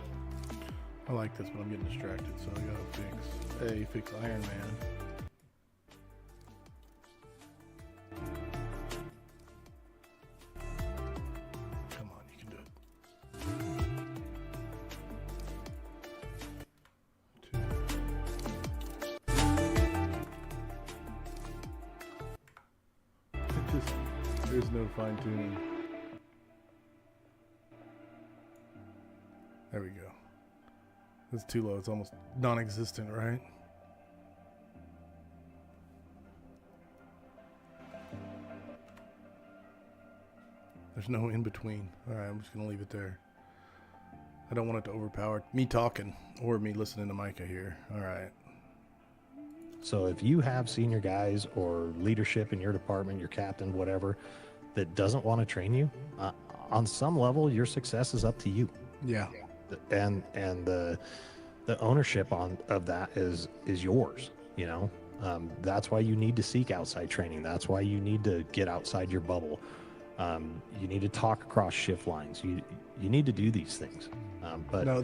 like this, but I'm getting distracted, so I gotta fix Iron Man. Come on, you can do it. There's no fine tuning. There we go. It's too low. It's almost non-existent, right? There's no in between. All right, I'm just gonna leave it there. I don't want it to overpower me talking or me listening to Micah here. All right. so if you have senior guys or leadership in your department, your captain, whatever, that doesn't want to train you, on some level, your success is up to you. Yeah. And the ownership of that is yours. You know, that's why you need to seek outside training. That's why you need to get outside your bubble. You need to talk across shift lines. You need to do these things. But No,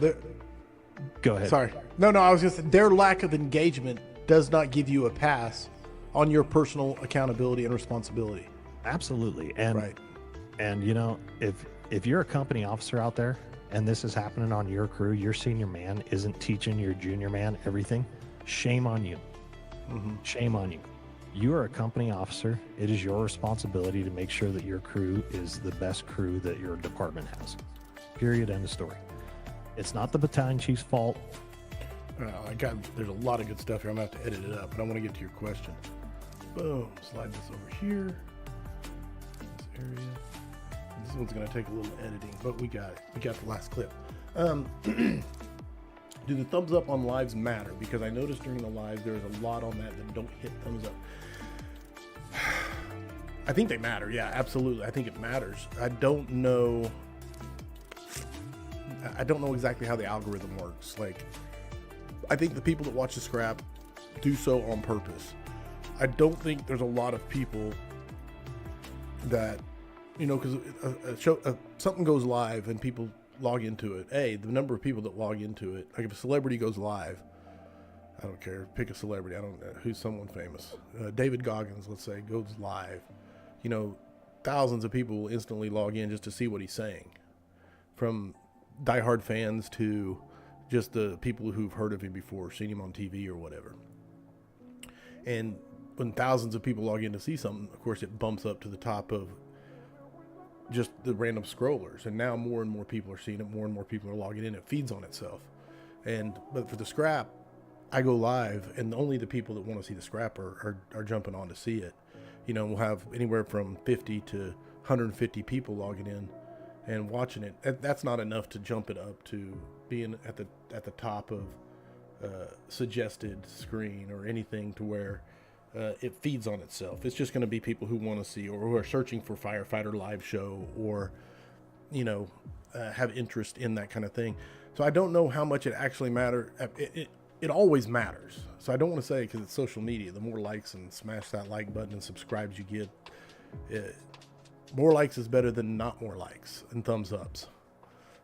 go ahead. sorry. No, I was just their lack of engagement does not give you a pass on your personal accountability and responsibility. Absolutely. And Right. and you know, if you're a company officer out there and this is happening on your crew, your senior man isn't teaching your junior man everything, shame on you. Shame on you. You are a company officer. It is your responsibility to make sure that your crew is the best crew that your department has. Period. End of story. It's not the battalion chief's fault. There's a lot of good stuff here. I'm gonna have to edit it up, but I want to get to your question. Boom. Slide this over here. This area. And this one's gonna take a little editing, but we got it. We got the last clip. Do the thumbs up on lives matter? Because I noticed during the live there's a lot on that don't hit thumbs up. I think they matter. Yeah, absolutely. I think it matters. I don't know exactly how the algorithm works. Like, I think the people that watch the scrap do so on purpose. I don't think there's a lot of people that, you know, because something goes live and people log into it. The number of people that log into it, like if a celebrity goes live, I don't care, pick a celebrity, I don't know who's someone famous, David Goggins, let's say, goes live, you know, thousands of people will instantly log in just to see what he's saying, from diehard fans to just the people who've heard of him before, seen him on TV or whatever. And when thousands of people log in to see something, of course it bumps up to the top of just the random scrollers, and now more and more people are seeing it, more and more people are logging in. It feeds on itself. But for the scrap, I go live, and only the people that want to see the scrap are jumping on to see it. You know, we'll have anywhere from 50 to 150 people logging in and watching it. That's not enough to jump it up to being at the top of suggested screen or anything to where it feeds on itself. It's just going to be people who want to see or who are searching for Firefighter Live Show or, you know, have interest in that kind of thing. So I don't know how much it actually matters. It always matters. So I don't want to say because it's social media, the more likes and smash that like button and subscribes you get, more likes is better than not more likes and thumbs ups.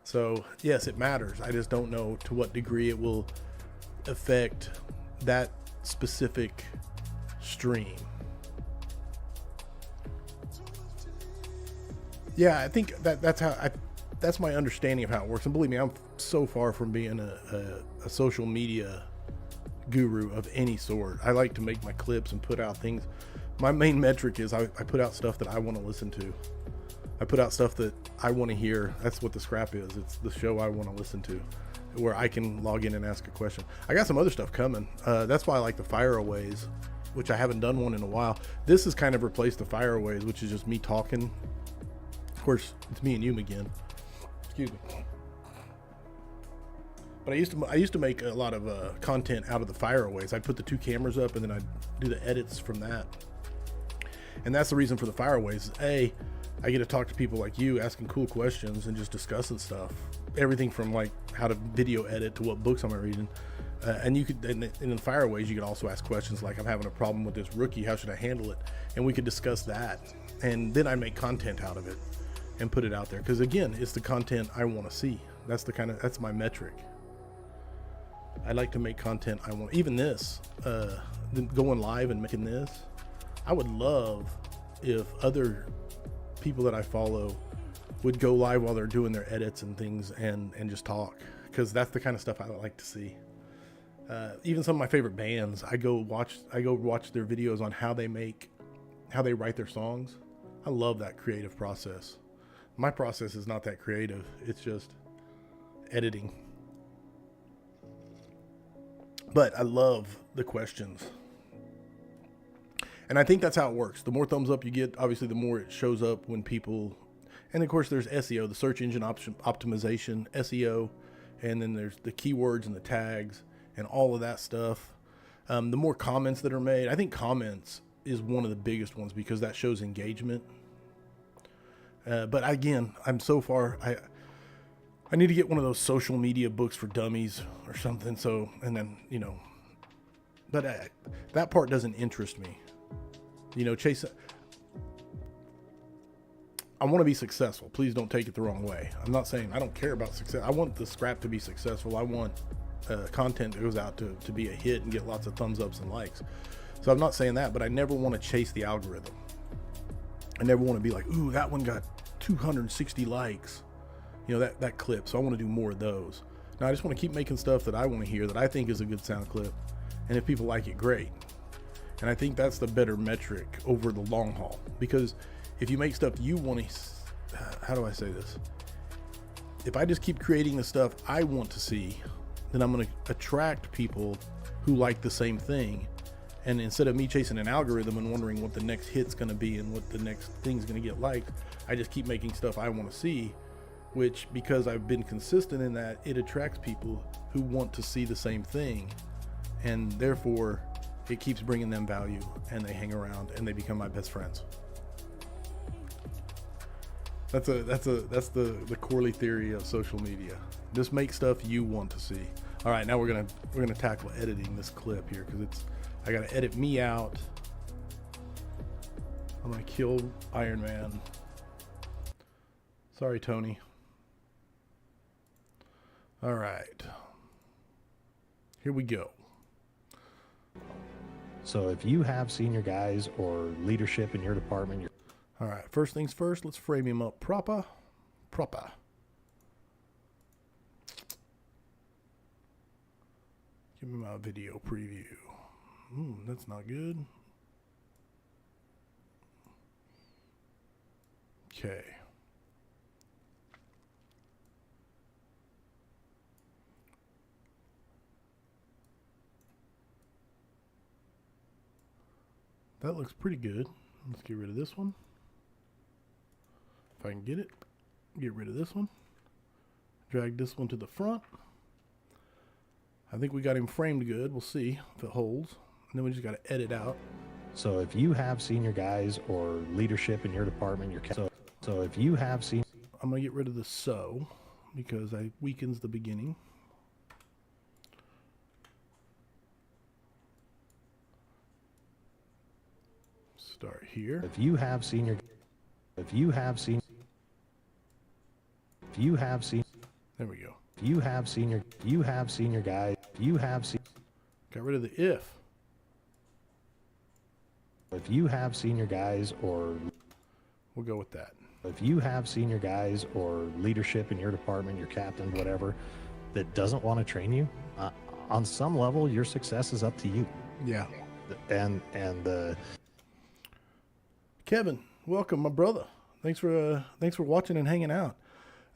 So yes, it matters. I just don't know to what degree it will affect that specific stream. Yeah, I think that's my understanding of how it works. And believe me, I'm so far from being a social media guru of any sort. I like to make my clips and put out things. My main metric is I put out stuff that I want to listen to. I put out stuff that I want to hear. That's what the scrap is. It's the show I want to listen to, where I can log in and ask a question. I got some other stuff coming. That's why I like the Fireaways, which I haven't done one in a while. This has kind of replaced the Fireaways, which is just me talking. Of course, it's me and you again. Excuse me. But I used to make a lot of content out of the Fireaways. I'd put the 2 cameras up and then I'd do the edits from that. And that's the reason for the Fireaways. I get to talk to people like you, asking cool questions and just discussing stuff. Everything from like how to video edit to what books am I reading. And you could, and in the Fireaways, you could also ask questions like, I'm having a problem with this rookie. How should I handle it? And we could discuss that. And then I make content out of it and put it out there. Because again, it's the content I want to see. That's my metric. I like to make content I want. Even this, going live and making this, I would love if other people that I follow would go live while they're doing their edits and things and just talk, because that's the kind of stuff I like to see. Even some of my favorite bands, I go watch their videos on how they write their songs. I love that creative process. My process is not that creative. It's just editing. But I love the questions. And I think that's how it works. The more thumbs up you get, obviously the more it shows up when people, and of course there's SEO, the search engine optimization, SEO, and then there's the keywords and the tags and all of that stuff. The more comments that are made, I think comments is one of the biggest ones because that shows engagement. But again, I'm so far, I need to get one of those social media books for dummies or something. So, and then, you know, but that part doesn't interest me. You know, Chase, I want to be successful. Please don't take it the wrong way. I'm not saying I don't care about success. I want the scrap to be successful. I want content that goes out to be a hit and get lots of thumbs ups and likes. So I'm not saying that, but I never want to chase the algorithm. I never want to be like, ooh, that one got 260 likes. You know, that clip. So I want to do more of those. Now I just want to keep making stuff that I want to hear, that I think is a good sound clip. And if people like it, great. And I think that's the better metric over the long haul. Because if you make stuff you want to, how do I say this? If I just keep creating the stuff I want to see, then I'm going to attract people who like the same thing. And instead of me chasing an algorithm and wondering what the next hit's going to be and what the next thing's going to get liked, I just keep making stuff I want to see, which, because I've been consistent in that, it attracts people who want to see the same thing. And therefore, it keeps bringing them value, and they hang around and they become my best friends. That's the Corley theory of social media. Just make stuff you want to see. All right, now we're gonna tackle editing this clip here, because I gotta edit me out. I'm gonna kill Iron Man. Sorry, Tony. All right, here we go. So if you have senior guys or leadership in your department, all right, first things first, let's frame him up proper. Give me my video preview. That's not good. Okay. That looks pretty good. Let's get rid of this one. If I can get it. Get rid of this one. Drag this one to the front. I think we got him framed good. We'll see if it holds. And then we just got to edit out. So if you have senior guys or leadership in your department, so if you have seen, I'm going to get rid of the so because it weakens the beginning. Start here. if you have senior, if you have seen, if you have seen, There we go. if you have senior, you have senior guys, you have seen, Got rid of the if. if you have senior guys or We'll go with that. if you have senior guys or leadership in your department, your captain, whatever, that doesn't want to train you, on some level, your success is up to you. Yeah. And Kevin, welcome, my brother. Thanks for watching and hanging out.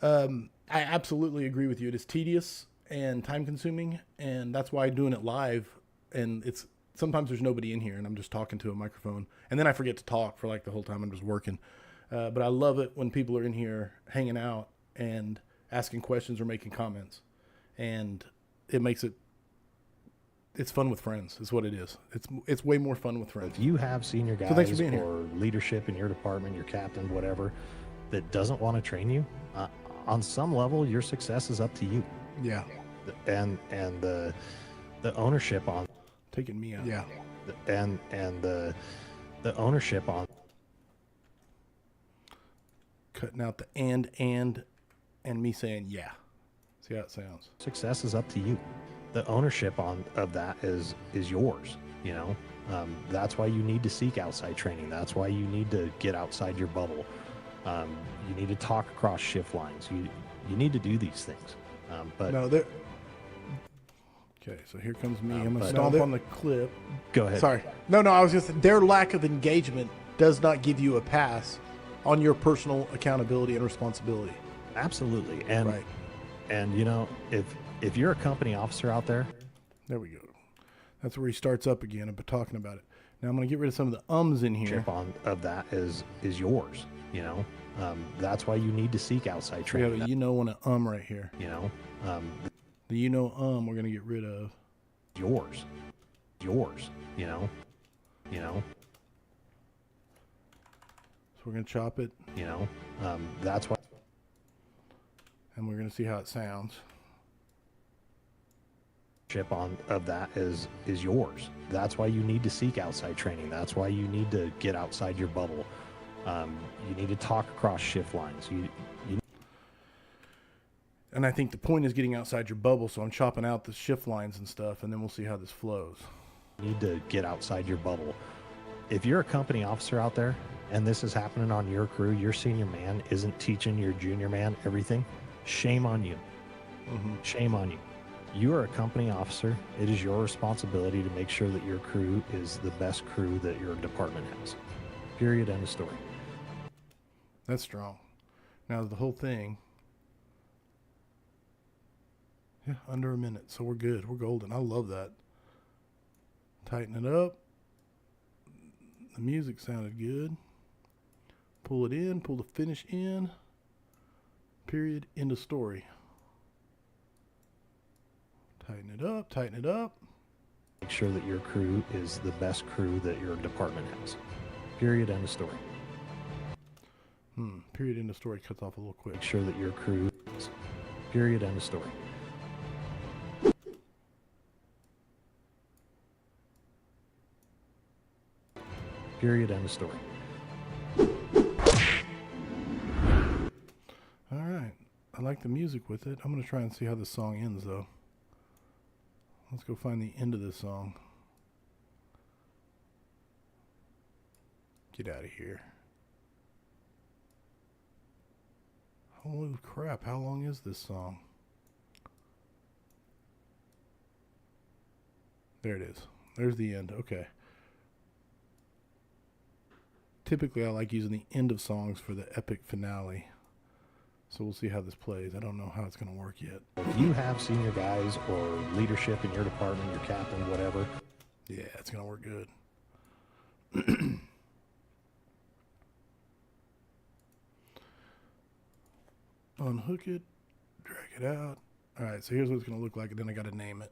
I absolutely agree with you. It is tedious and time consuming, and that's why doing it live. And it's sometimes there's nobody in here, and I'm just talking to a microphone, and then I forget to talk for like the whole time I'm just working. But I love it when people are in here hanging out and asking questions or making comments, and it makes it. It's fun with friends, is what it is. It's way more fun with friends. if you have senior guys thanks for being here. or leadership in your department, your captain, whatever, that doesn't want to train you, on some level, your success is up to you. Yeah, And the ownership on, taking me out. Yeah, and the ownership on, cutting out the and me saying yeah. See how it sounds. success is up to you. The ownership of that is yours. You know, that's why you need to seek outside training. That's why you need to get outside your bubble. You need to talk across shift lines. You need to do these things. But No, there. Okay, so here comes me. I'm gonna but- stomp No, on the clip. go ahead. Sorry. No, I was just their lack of engagement does not give you a pass on your personal accountability and responsibility. Absolutely. And Right. and you know, if you're a company officer out there, There we go. That's where he starts up again. I've been talking about it. Now I'm gonna get rid of some of the ums in here. chip on of that is yours. You know, that's why you need to seek outside We have training. a and a right here. You know, The we're gonna get rid of. yours. You know. So we're gonna chop it, You know, that's why. and we're gonna see how it sounds. Chip on of that is yours. That's why you need to seek outside training. That's why you need to get outside your bubble. You need to talk across shift lines. You And I think the point is getting outside your bubble. So I'm chopping out the shift lines and stuff, and then we'll see how this flows. need to get outside your bubble. If you're a company officer out there and this is happening on your crew, your senior man isn't teaching your junior man everything, shame on you. Shame on you. You are a company officer. It is your responsibility to make sure that your crew is the best crew that your department has. Period. End of story. That's strong. Now the whole thing. Yeah, under a minute. So we're good. We're golden. I love that. Tighten it up. The music sounded good. Pull it in. Pull the finish in. Period. End of story. Tighten it up. Tighten it up. Make sure that your crew is the best crew that your department has. Period. End of story. Period. End of story. Cuts off a little quick. Make sure that your crew is. Period. End of story. Period. End of story. All right. I like the music with it. I'm going to try and see how this song ends, though. Let's go find the end of this song. Get out of here. Holy crap. How long is this song? There it is. There's the end. Okay. Typically, I like using the end of songs for the epic finale. So we'll see how this plays. I don't know how it's going to work yet. If you have senior guys or leadership in your department, your captain, whatever, Yeah, it's going to work good. Unhook it, drag it out. All right, so here's what it's going to look like, and then I got to name it.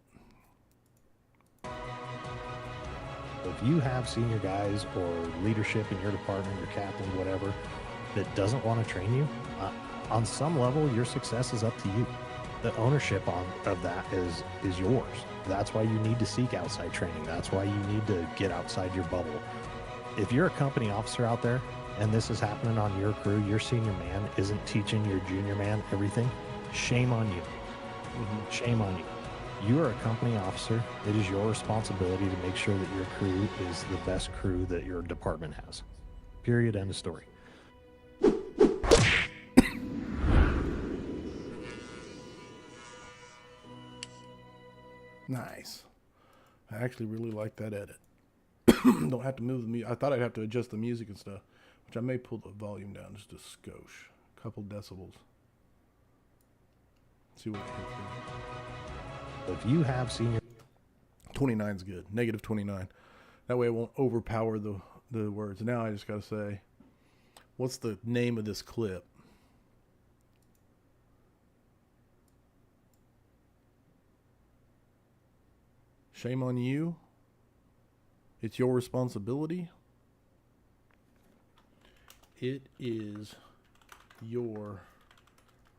If you have senior guys or leadership in your department, your captain, whatever, that doesn't want to train you, on some level, your success is up to you. The ownership of that is yours. That's why you need to seek outside training. That's why you need to get outside your bubble. If you're a company officer out there and this is happening on your crew, your senior man isn't teaching your junior man everything, shame on you. Shame on you. You are a company officer. It is your responsibility to make sure that your crew is the best crew that your department has. Period. End of story. Nice. I actually really like that edit. Don't have to move the music. I thought I'd have to adjust the music and stuff, which I may pull the volume down just a skosh, a couple decibels. See what it hits. If you have senior 29 is good. Negative 29. That way it won't overpower the words. Now I just got to say, what's the name of this clip? Shame on you. It's your responsibility. It is your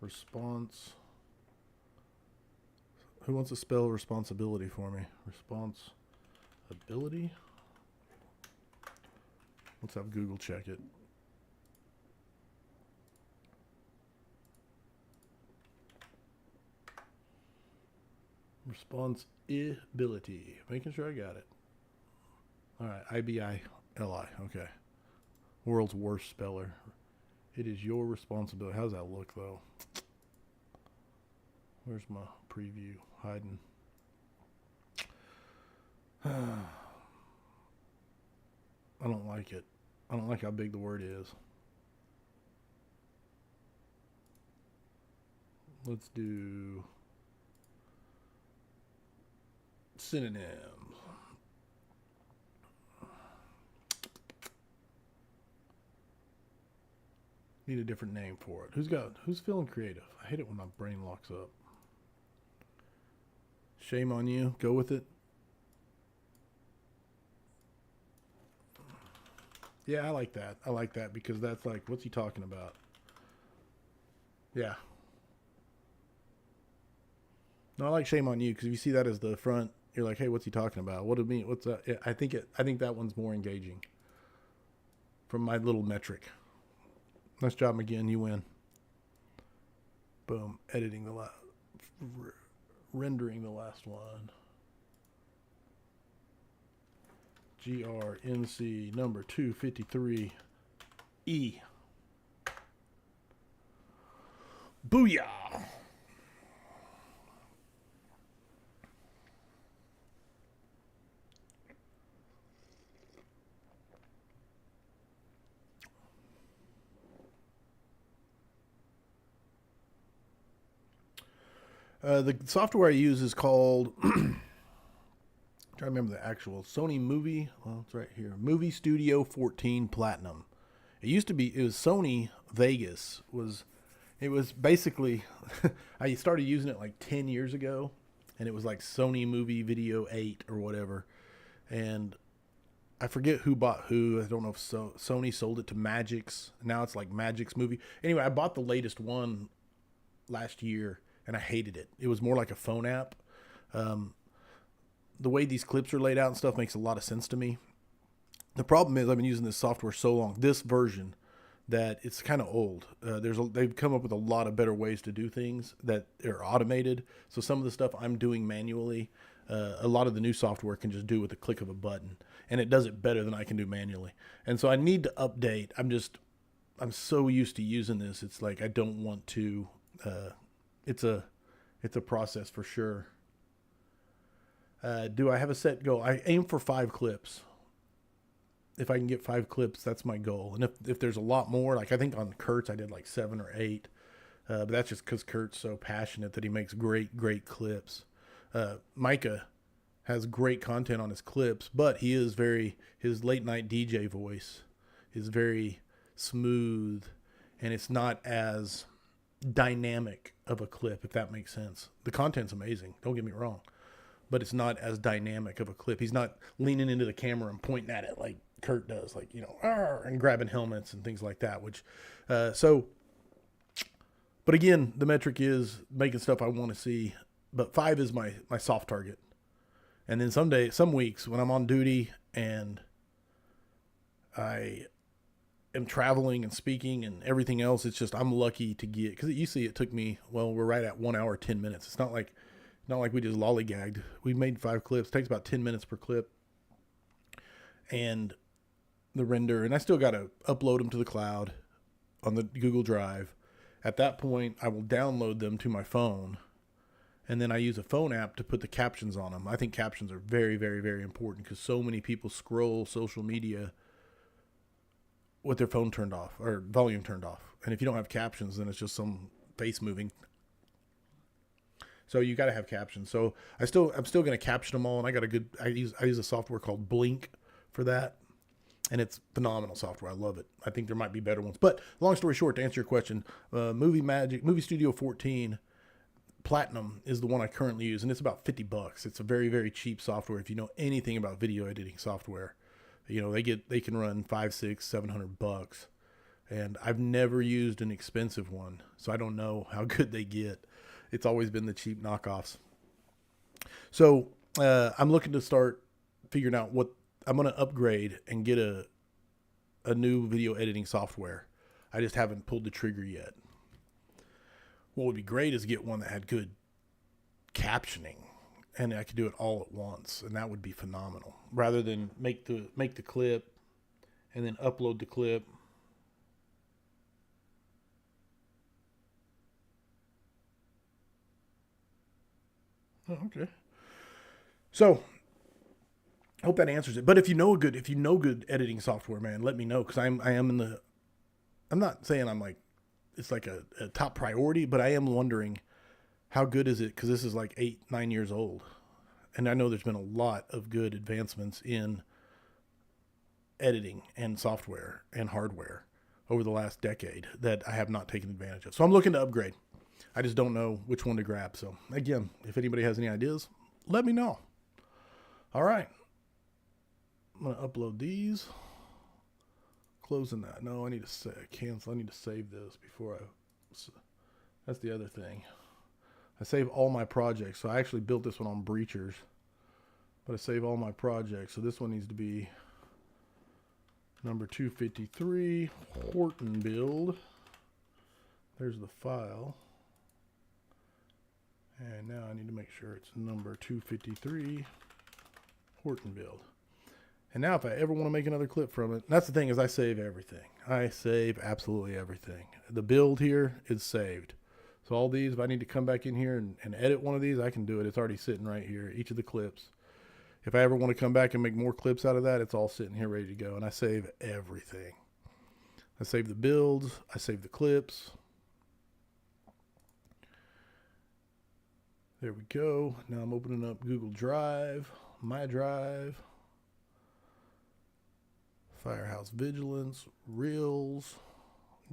response. Who wants to spell responsibility for me? Responsibility? Let's have Google check it. Responsibility. Making sure I got it. All right, I-B-I-L-I. Okay. World's worst speller. It is your responsibility. How's that look, though? Where's my preview? Hiding. I don't like it. I don't like how big the word is. Let's do synonyms. Need a different name for it. Who's feeling creative? I hate it when my brain locks up. Shame on you. Go with it. Yeah, I like that. I like that because that's like, what's he talking about? Yeah. No, I like shame on you because if you see that as the front, you're like, hey, what's he talking about? What do it mean? What's that? Yeah, I think that one's more engaging from my little metric. Nice job, McGinn. You win. Boom. Editing the last, rendering the last one. GRNC number 253E. Booyah! The software I use is called, trying to remember the actual, Sony Movie, well, it's right here, Movie Studio 14 Platinum. It was Sony Vegas. It was basically, I started using it like 10 years ago, and it was like Sony Movie Video 8 or whatever. And I forget who bought who. I don't know if Sony sold it to Magix. Now it's like Magix Movie. Anyway, I bought the latest one last year, and I hated it. It was more like a phone app. The way these clips are laid out and stuff makes a lot of sense to me. The problem is I've been using this software so long, this version, that it's kind of old. They've come up with a lot of better ways to do things that are automated. So some of the stuff I'm doing manually, a lot of the new software can just do with the click of a button, and it does it better than I can do manually. And so I need to update. I'm so used to using this. It's like I don't want to. It's a process for sure. Do I have a set goal? I aim for 5 clips. If I can get 5 clips, that's my goal. And if there's a lot more, like I think on Kurt's I did like 7 or 8. But that's just because Kurt's so passionate that he makes great clips. Micah has great content on his clips, but his late night DJ voice is very smooth, and it's not as dynamic of a clip, if that makes sense. The content's amazing, don't get me wrong, but it's not as dynamic of a clip. He's not leaning into the camera and pointing at it like Kurt does, like, you know, and grabbing helmets and things like that, which, but again, the metric is making stuff I want to see, but 5 is my soft target. And then some weeks when I'm on duty and I am traveling and speaking and everything else, it's just, I'm lucky to get, because you see it took me, well, we're right at 1 hour, 10 minutes. It's not like we just lollygagged. We made 5 clips. It takes about 10 minutes per clip. And the render, and I still got to upload them to the cloud on the Google Drive. At that point, I will download them to my phone, and then I use a phone app to put the captions on them. I think captions are very, very, very important, because so many people scroll social media with their phone turned off or volume turned off. And if you don't have captions, then it's just some face moving. So you got to have captions. So I'm still going to caption them all, and I use a software called Blink for that. And it's phenomenal software. I love it. I think there might be better ones. But long story short, to answer your question, Movie Studio 14 Platinum is the one I currently use, and it's about $50. It's a very, very cheap software. If you know anything about video editing software, you know, they can run $500, $600, $700, and I've never used an expensive one, so I don't know how good they get. It's always been the cheap knockoffs. So I'm looking to start figuring out what I'm going to upgrade and get a new video editing software. I just haven't pulled the trigger yet. What would be great is get one that had good captioning, and I could do it all at once, and that would be phenomenal. Rather than make the clip and then upload the clip. Oh, okay. So I hope that answers it. But if you know good editing software, man, let me know, because I'm not saying I'm like, it's like a top priority, but I am wondering how good is it, because this is like 8-9 years old, and I know there's been a lot of good advancements in editing and software and hardware over the last decade that I have not taken advantage of. So I'm looking to upgrade. I just don't know which one to grab. So again, if anybody has any ideas, let me know. All right. I'm going to upload these. Closing that. No, I need to cancel. I need to save this before that's the other thing. I save all my projects. So I actually built this one on Breachers, but I save all my projects. So this one needs to be number 253, Horton build. There's the file. And now I need to make sure it's number 253, Horton build. And now if I ever want to make another clip from it, that's the thing, is I save everything. I save absolutely everything. The build here is saved. So all these, if I need to come back in here and edit one of these, I can do it. It's already sitting right here, each of the clips. If I ever want to come back and make more clips out of that, it's all sitting here ready to go. And I save everything. I save the builds. I save the clips. There we go. Now I'm opening up Google Drive, My Drive, Firehouse Vigilance, Reels,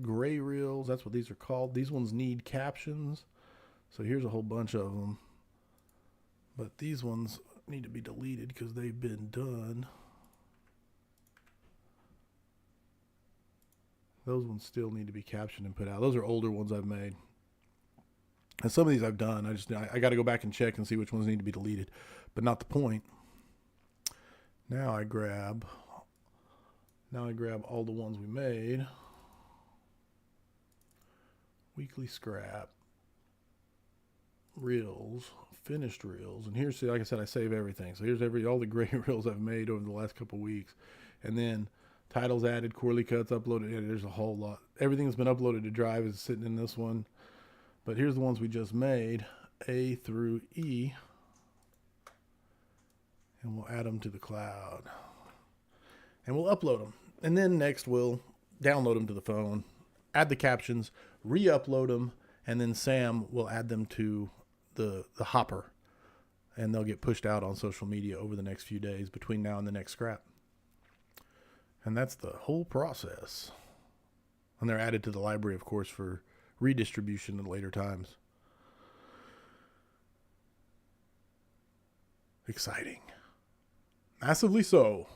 Gray Reels. That's what these are called. These ones need captions. So here's a whole bunch of them. But these ones need to be deleted because they've been done. Those ones still need to be captioned and put out. Those are older ones I've made. And some of these I've done. I got to go back and check and see which ones need to be deleted. But not the point. Now I grab all the ones we made. Weekly scrap. Reels. Finished reels. And here's, like I said, I save everything. So here's all the gray reels I've made over the last couple weeks. And then titles added, quarterly cuts uploaded. Yeah, there's a whole lot. Everything that's been uploaded to Drive is sitting in this one. But here's the ones we just made, A through E. And we'll add them to the cloud. And we'll upload them. And then next we'll download them to the phone, add the captions, re-upload them, and then Sam will add them to the hopper. and they'll get pushed out on social media over the next few days between now and the next scrap. And that's the whole process. And they're added to the library, of course, for redistribution at later times. Exciting. Massively so.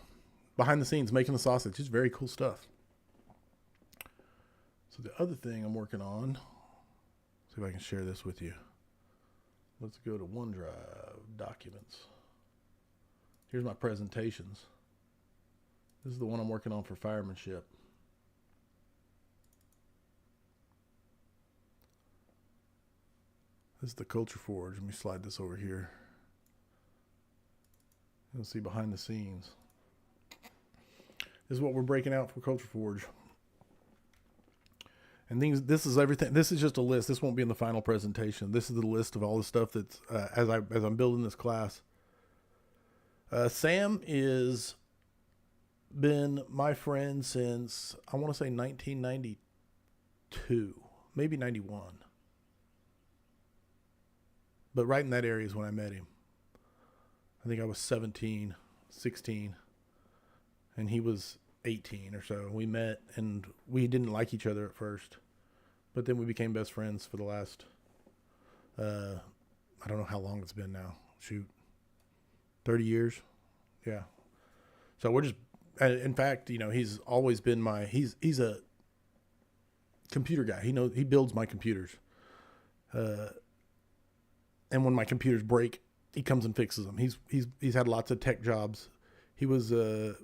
Behind the scenes, making the sausage. It's very cool stuff. So the other thing I'm working on, see if I can share this with you. Let's go to OneDrive, Documents. Here's my presentations. This is the one I'm working on for firemanship. This is the Culture Forge. Let me slide this over here. You'll see behind the scenes. This is what we're breaking out for Culture Forge. And things, this is everything. This is just a list. This won't be in the final presentation. This is the list of all the stuff that's as I'm building this class. Sam is been my friend since, I want to say 1992, maybe 91. But right in that area is when I met him. I think I was 17, 16, and he was 18 or so. We met, and we didn't like each other at first, but then we became best friends for the last, I don't know how long it's been now. Shoot, 30 years. Yeah. So we're just, in fact, you know, he's always been he's a computer guy. He builds my computers. And when my computers break, he comes and fixes them. He's had lots of tech jobs. He was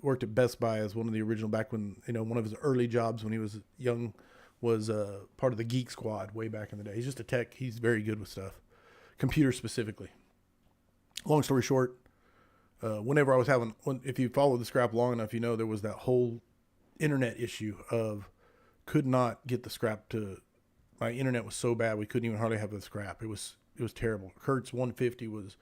worked at Best Buy as one of the original, back when, you know, one of his early jobs when he was young was part of the Geek Squad way back in the day. He's just a tech. He's very good with stuff, computers specifically. Long story short, whenever I was if you follow the scrap long enough, you know there was that whole internet issue of could not get the scrap to. My internet was so bad we couldn't even hardly have the scrap. It was terrible. Hertz 150 was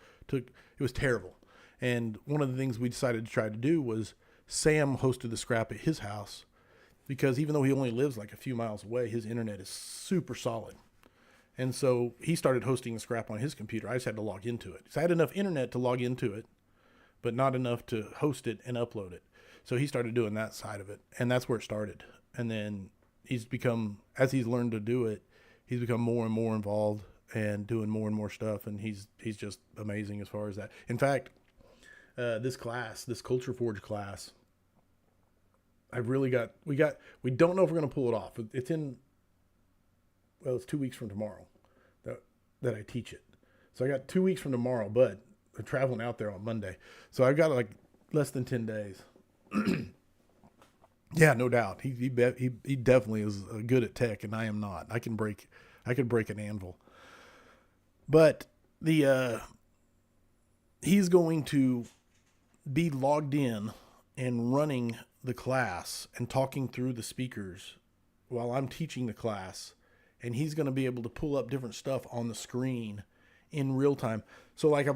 terrible. And one of the things we decided to try to do was Sam hosted the scrap at his house, because even though he only lives like a few miles away, his internet is super solid. And so he started hosting the scrap on his computer. I just had to log into it. So I had enough internet to log into it, but not enough to host it and upload it. So he started doing that side of it, and that's where it started. And then as he's learned to do it, he's become more and more involved and doing more and more stuff. And he's just amazing as far as that. In fact, this Culture Forge class, we don't know if we're going to pull it off. It's 2 weeks from tomorrow that I teach it. So I got 2 weeks from tomorrow, but I'm traveling out there on Monday. So I've got like less than 10 days. Yeah, no doubt. He definitely is good at tech, and I am not. I could break an anvil. But he's going to be logged in and running the class and talking through the speakers while I'm teaching the class, and he's going to be able to pull up different stuff on the screen in real time. So like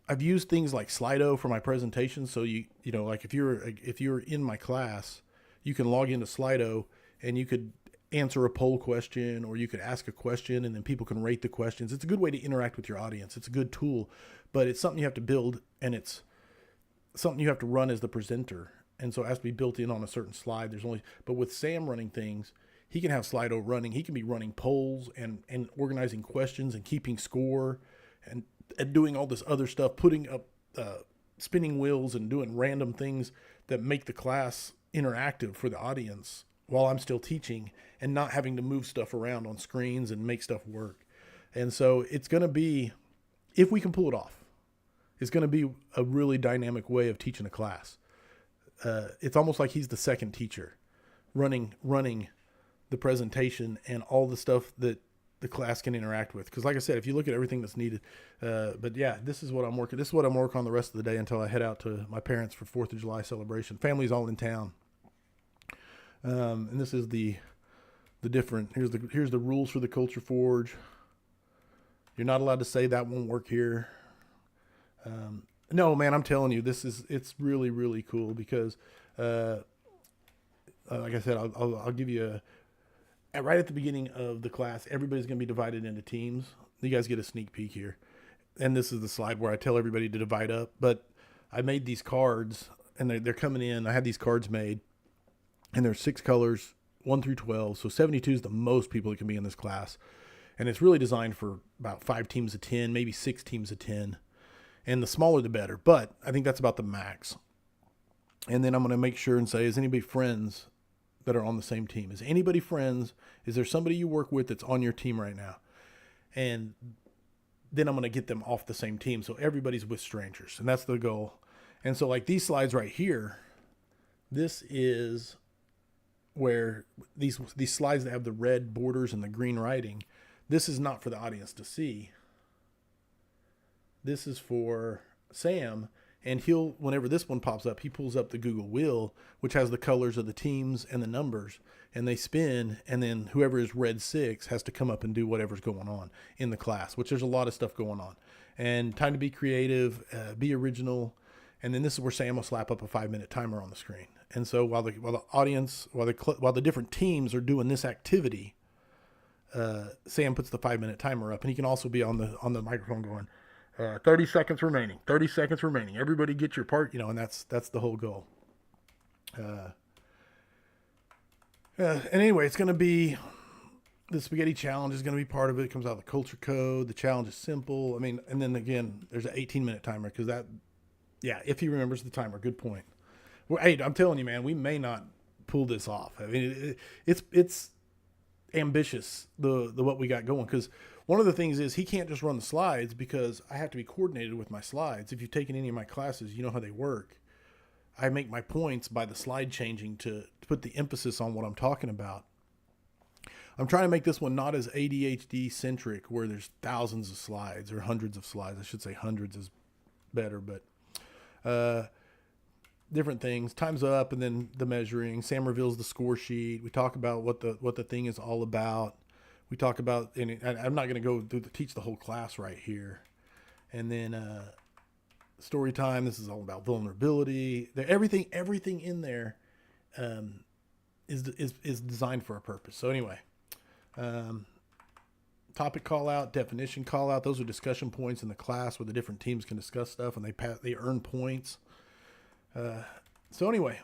I've used things like Slido for my presentations. So you know, like if you're in my class, you can log into Slido and you could answer a poll question, or you could ask a question and then people can rate the questions. It's a good way to interact with your audience. It's a good tool, but it's something you have to build, and it's something you have to run as the presenter. And so it has to be built in on a certain slide. But with Sam running things, he can have Slido running. He can be running polls and organizing questions and keeping score and doing all this other stuff, putting up spinning wheels and doing random things that make the class interactive for the audience while I'm still teaching, and not having to move stuff around on screens and make stuff work. And so it's going to be, if we can pull it off, it's going to be a really dynamic way of teaching a class. It's almost like he's the second teacher running the presentation and all the stuff that the class can interact with. Because like I said, if you look at everything that's needed, but yeah, this is what I'm working on the rest of the day until I head out to my parents for 4th of July celebration. Family's all in town. And this is the different, here's the rules for the Culture Forge. You're not allowed to say that won't work here. No, man, I'm telling you, it's really, really cool because, like I said, I'll give you right at the beginning of the class, everybody's going to be divided into teams. You guys get a sneak peek here. and this is the slide where I tell everybody to divide up, but I made these cards and they're coming in. I had these cards made and there's 6 colors, 1 through 12. So 72 is the most people that can be in this class. And it's really designed for about 5 teams of 10, maybe 6 teams of 10. And the smaller, the better. But I think that's about the max. And then I'm going to make sure and say, is anybody friends that are on the same team? Is anybody friends? Is there somebody you work with that's on your team right now? And then I'm going to get them off the same team. So everybody's with strangers. And that's the goal. And so like these slides right here, this is where these slides that have the red borders and the green writing, this is not for the audience to see. This is for Sam, and he'll, whenever this one pops up, he pulls up the Google Wheel, which has the colors of the teams and the numbers, and they spin, and then whoever is red 6 has to come up and do whatever's going on in the class, which there's a lot of stuff going on. And time to be creative, be original, and then this is where Sam will slap up a 5-minute timer on the screen. And so while the audience, while the different teams are doing this activity, Sam puts the 5-minute timer up, and he can also be on the microphone going, 30 seconds remaining, 30 seconds remaining. Everybody get your part, and that's the whole goal. And anyway, it's going to be, the spaghetti challenge is going to be part of it. It comes out of the culture code. The challenge is simple. I mean, and then again, there's an 18-minute timer because that, yeah, if he remembers the timer, good point. Well, hey, I'm telling you, man, we may not pull this off. I mean, it's ambitious, the what we got going, because one of the things is he can't just run the slides because I have to be coordinated with my slides. If you've taken any of my classes, you know how they work. I make my points by the slide changing to put the emphasis on what I'm talking about. I'm trying to make this one not as ADHD centric where there's thousands of slides or hundreds of slides. I should say hundreds is better, but different things. Time's up, and then the measuring. Sam reveals the score sheet. We talk about what the thing is all about. We talk about, and I'm not going to go teach the whole class right here. And then story time. This is all about vulnerability. Everything in there is designed for a purpose. So anyway, topic call out, definition call out. Those are discussion points in the class where the different teams can discuss stuff and they earn points. So anyway,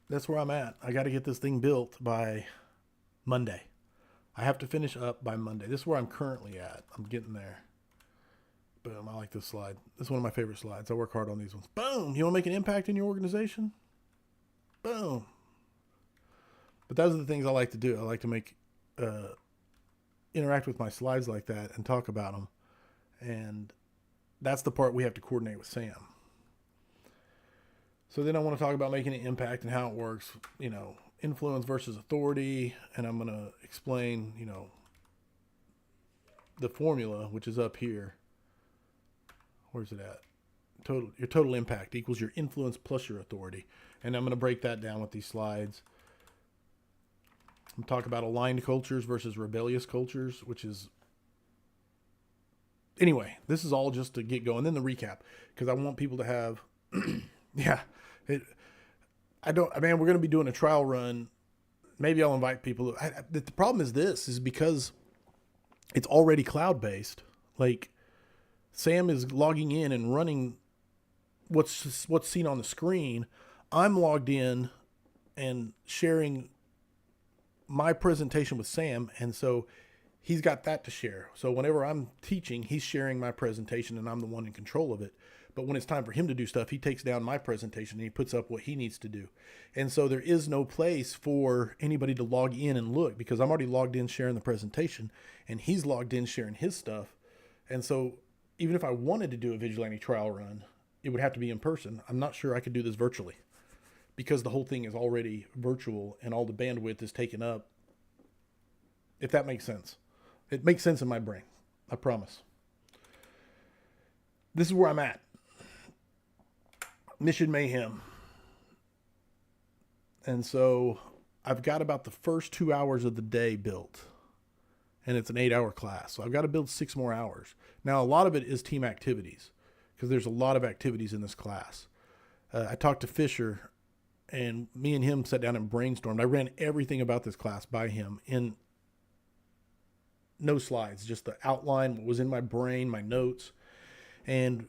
that's where I'm at. I got to get this thing built by Monday. I have to finish up by Monday. This is where I'm currently at. I'm getting there. Boom. I like this slide. This is one of my favorite slides. I work hard on these ones. Boom. You want to make an impact in your organization? Boom. But those are the things I like to do. I like to make, interact with my slides like that and talk about them. And that's the part we have to coordinate with Sam. So then I want to talk about making an impact and how it works, influence versus authority. And I'm going to explain, the formula, which is up here. Where's it at? Your total impact equals your influence plus your authority. And I'm going to break that down with these slides. I'm talking about aligned cultures versus rebellious cultures, which is, anyway, this is all just to get going. Then the recap, because I want people to have, yeah, we're going to be doing a trial run. Maybe I'll invite people. The problem is because it's already cloud-based. Like, Sam is logging in and running what's seen on the screen. I'm logged in and sharing my presentation with Sam, and so he's got that to share. So whenever I'm teaching, he's sharing my presentation, and I'm the one in control of it. But when it's time for him to do stuff, he takes down my presentation and he puts up what he needs to do. And so there is no place for anybody to log in and look, because I'm already logged in sharing the presentation, and he's logged in sharing his stuff. And so even if I wanted to do a vigilante trial run, it would have to be in person. I'm not sure I could do this virtually, because the whole thing is already virtual and all the bandwidth is taken up. If that makes sense. It makes sense in my brain. I promise. This is where I'm at. Mission Mayhem. And so I've got about the first 2 hours of the day built. And it's an 8-hour class. So I've got to build 6 more hours. Now, a lot of it is team activities, because there's a lot of activities in this class. I talked to Fisher, and me and him sat down and brainstormed. I ran everything about this class by him in no slides, just the outline, what was in my brain, my notes. And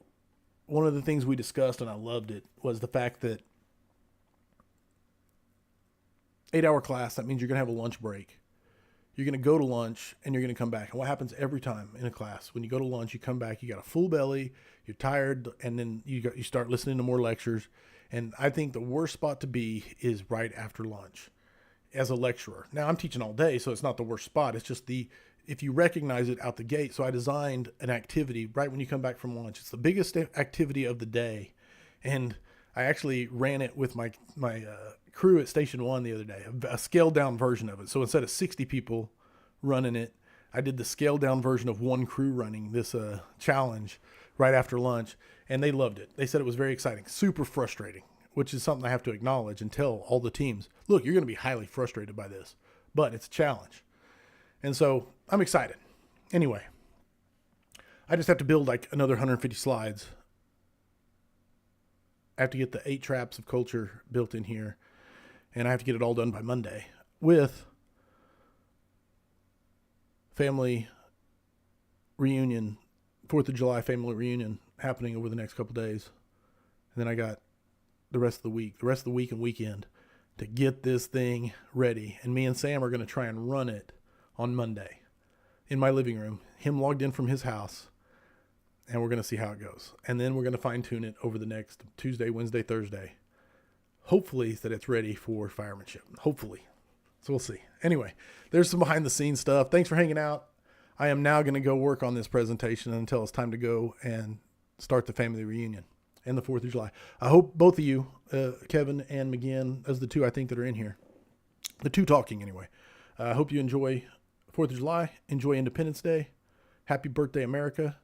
one of the things we discussed, and I loved it, was the fact that 8-hour class, that means you're going to have a lunch break. You're going to go to lunch and you're going to come back. And what happens every time in a class, when you go to lunch, you come back, you got a full belly, you're tired, and then you start listening to more lectures. And I think the worst spot to be is right after lunch as a lecturer. Now I'm teaching all day, so it's not the worst spot. It's just if you recognize it out the gate. So I designed an activity right when you come back from lunch. It's the biggest activity of the day. And I actually ran it with my crew at Station 1 the other day, a scaled down version of it. So instead of 60 people running it, I did the scaled down version of one crew running this challenge right after lunch, and they loved it. They said it was very exciting, super frustrating, which is something I have to acknowledge and tell all the teams, look, you're going to be highly frustrated by this, but it's a challenge. And so I'm excited. Anyway, I just have to build like another 150 slides. I have to get the 8 traps of culture built in here, and I have to get it all done by Monday with family reunion, 4th of July family reunion happening over the next couple days. And then I got the rest of the week and weekend to get this thing ready. And me and Sam are going to try and run it on Monday in my living room, him logged in from his house, and we're going to see how it goes. And then we're going to fine tune it over the next Tuesday, Wednesday, Thursday. Hopefully that it's ready for firemanship. Hopefully. So we'll see. Anyway, there's some behind the scenes stuff. Thanks for hanging out. I am now going to go work on this presentation until it's time to go and start the family reunion and the 4th of July. I hope both of you, Kevin and McGinn, as the two I think that are in here, the two talking anyway. I hope you enjoy 4th of July, enjoy Independence Day. Happy birthday, America.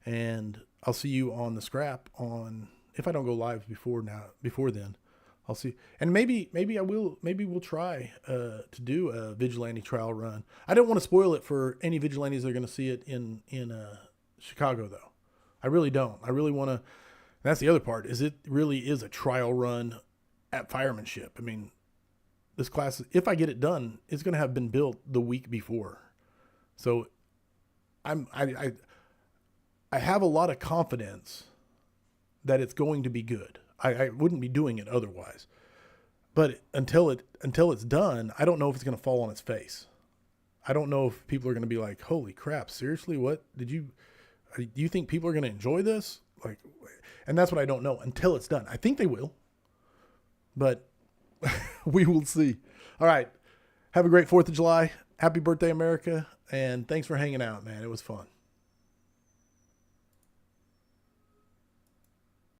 And I'll see you on the scrap if I don't go live before then. I'll see. And maybe we'll try to do a vigilante trial run. I don't want to spoil it for any vigilantes that are going to see it in Chicago, though. I really don't. I really want to. That's the other part, is it really is a trial run at firemanship. I mean, this class, if I get it done, it's going to have been built the week before. So I have a lot of confidence that it's going to be good. I wouldn't be doing it otherwise. But until it's done, I don't know if it's going to fall on its face. I don't know if people are going to be like, holy crap, seriously? What do you think people are going to enjoy this? Like, and that's what I don't know until it's done. I think they will, but we will see. All right. Have a great 4th of July. Happy birthday, America. And thanks for hanging out, man. It was fun.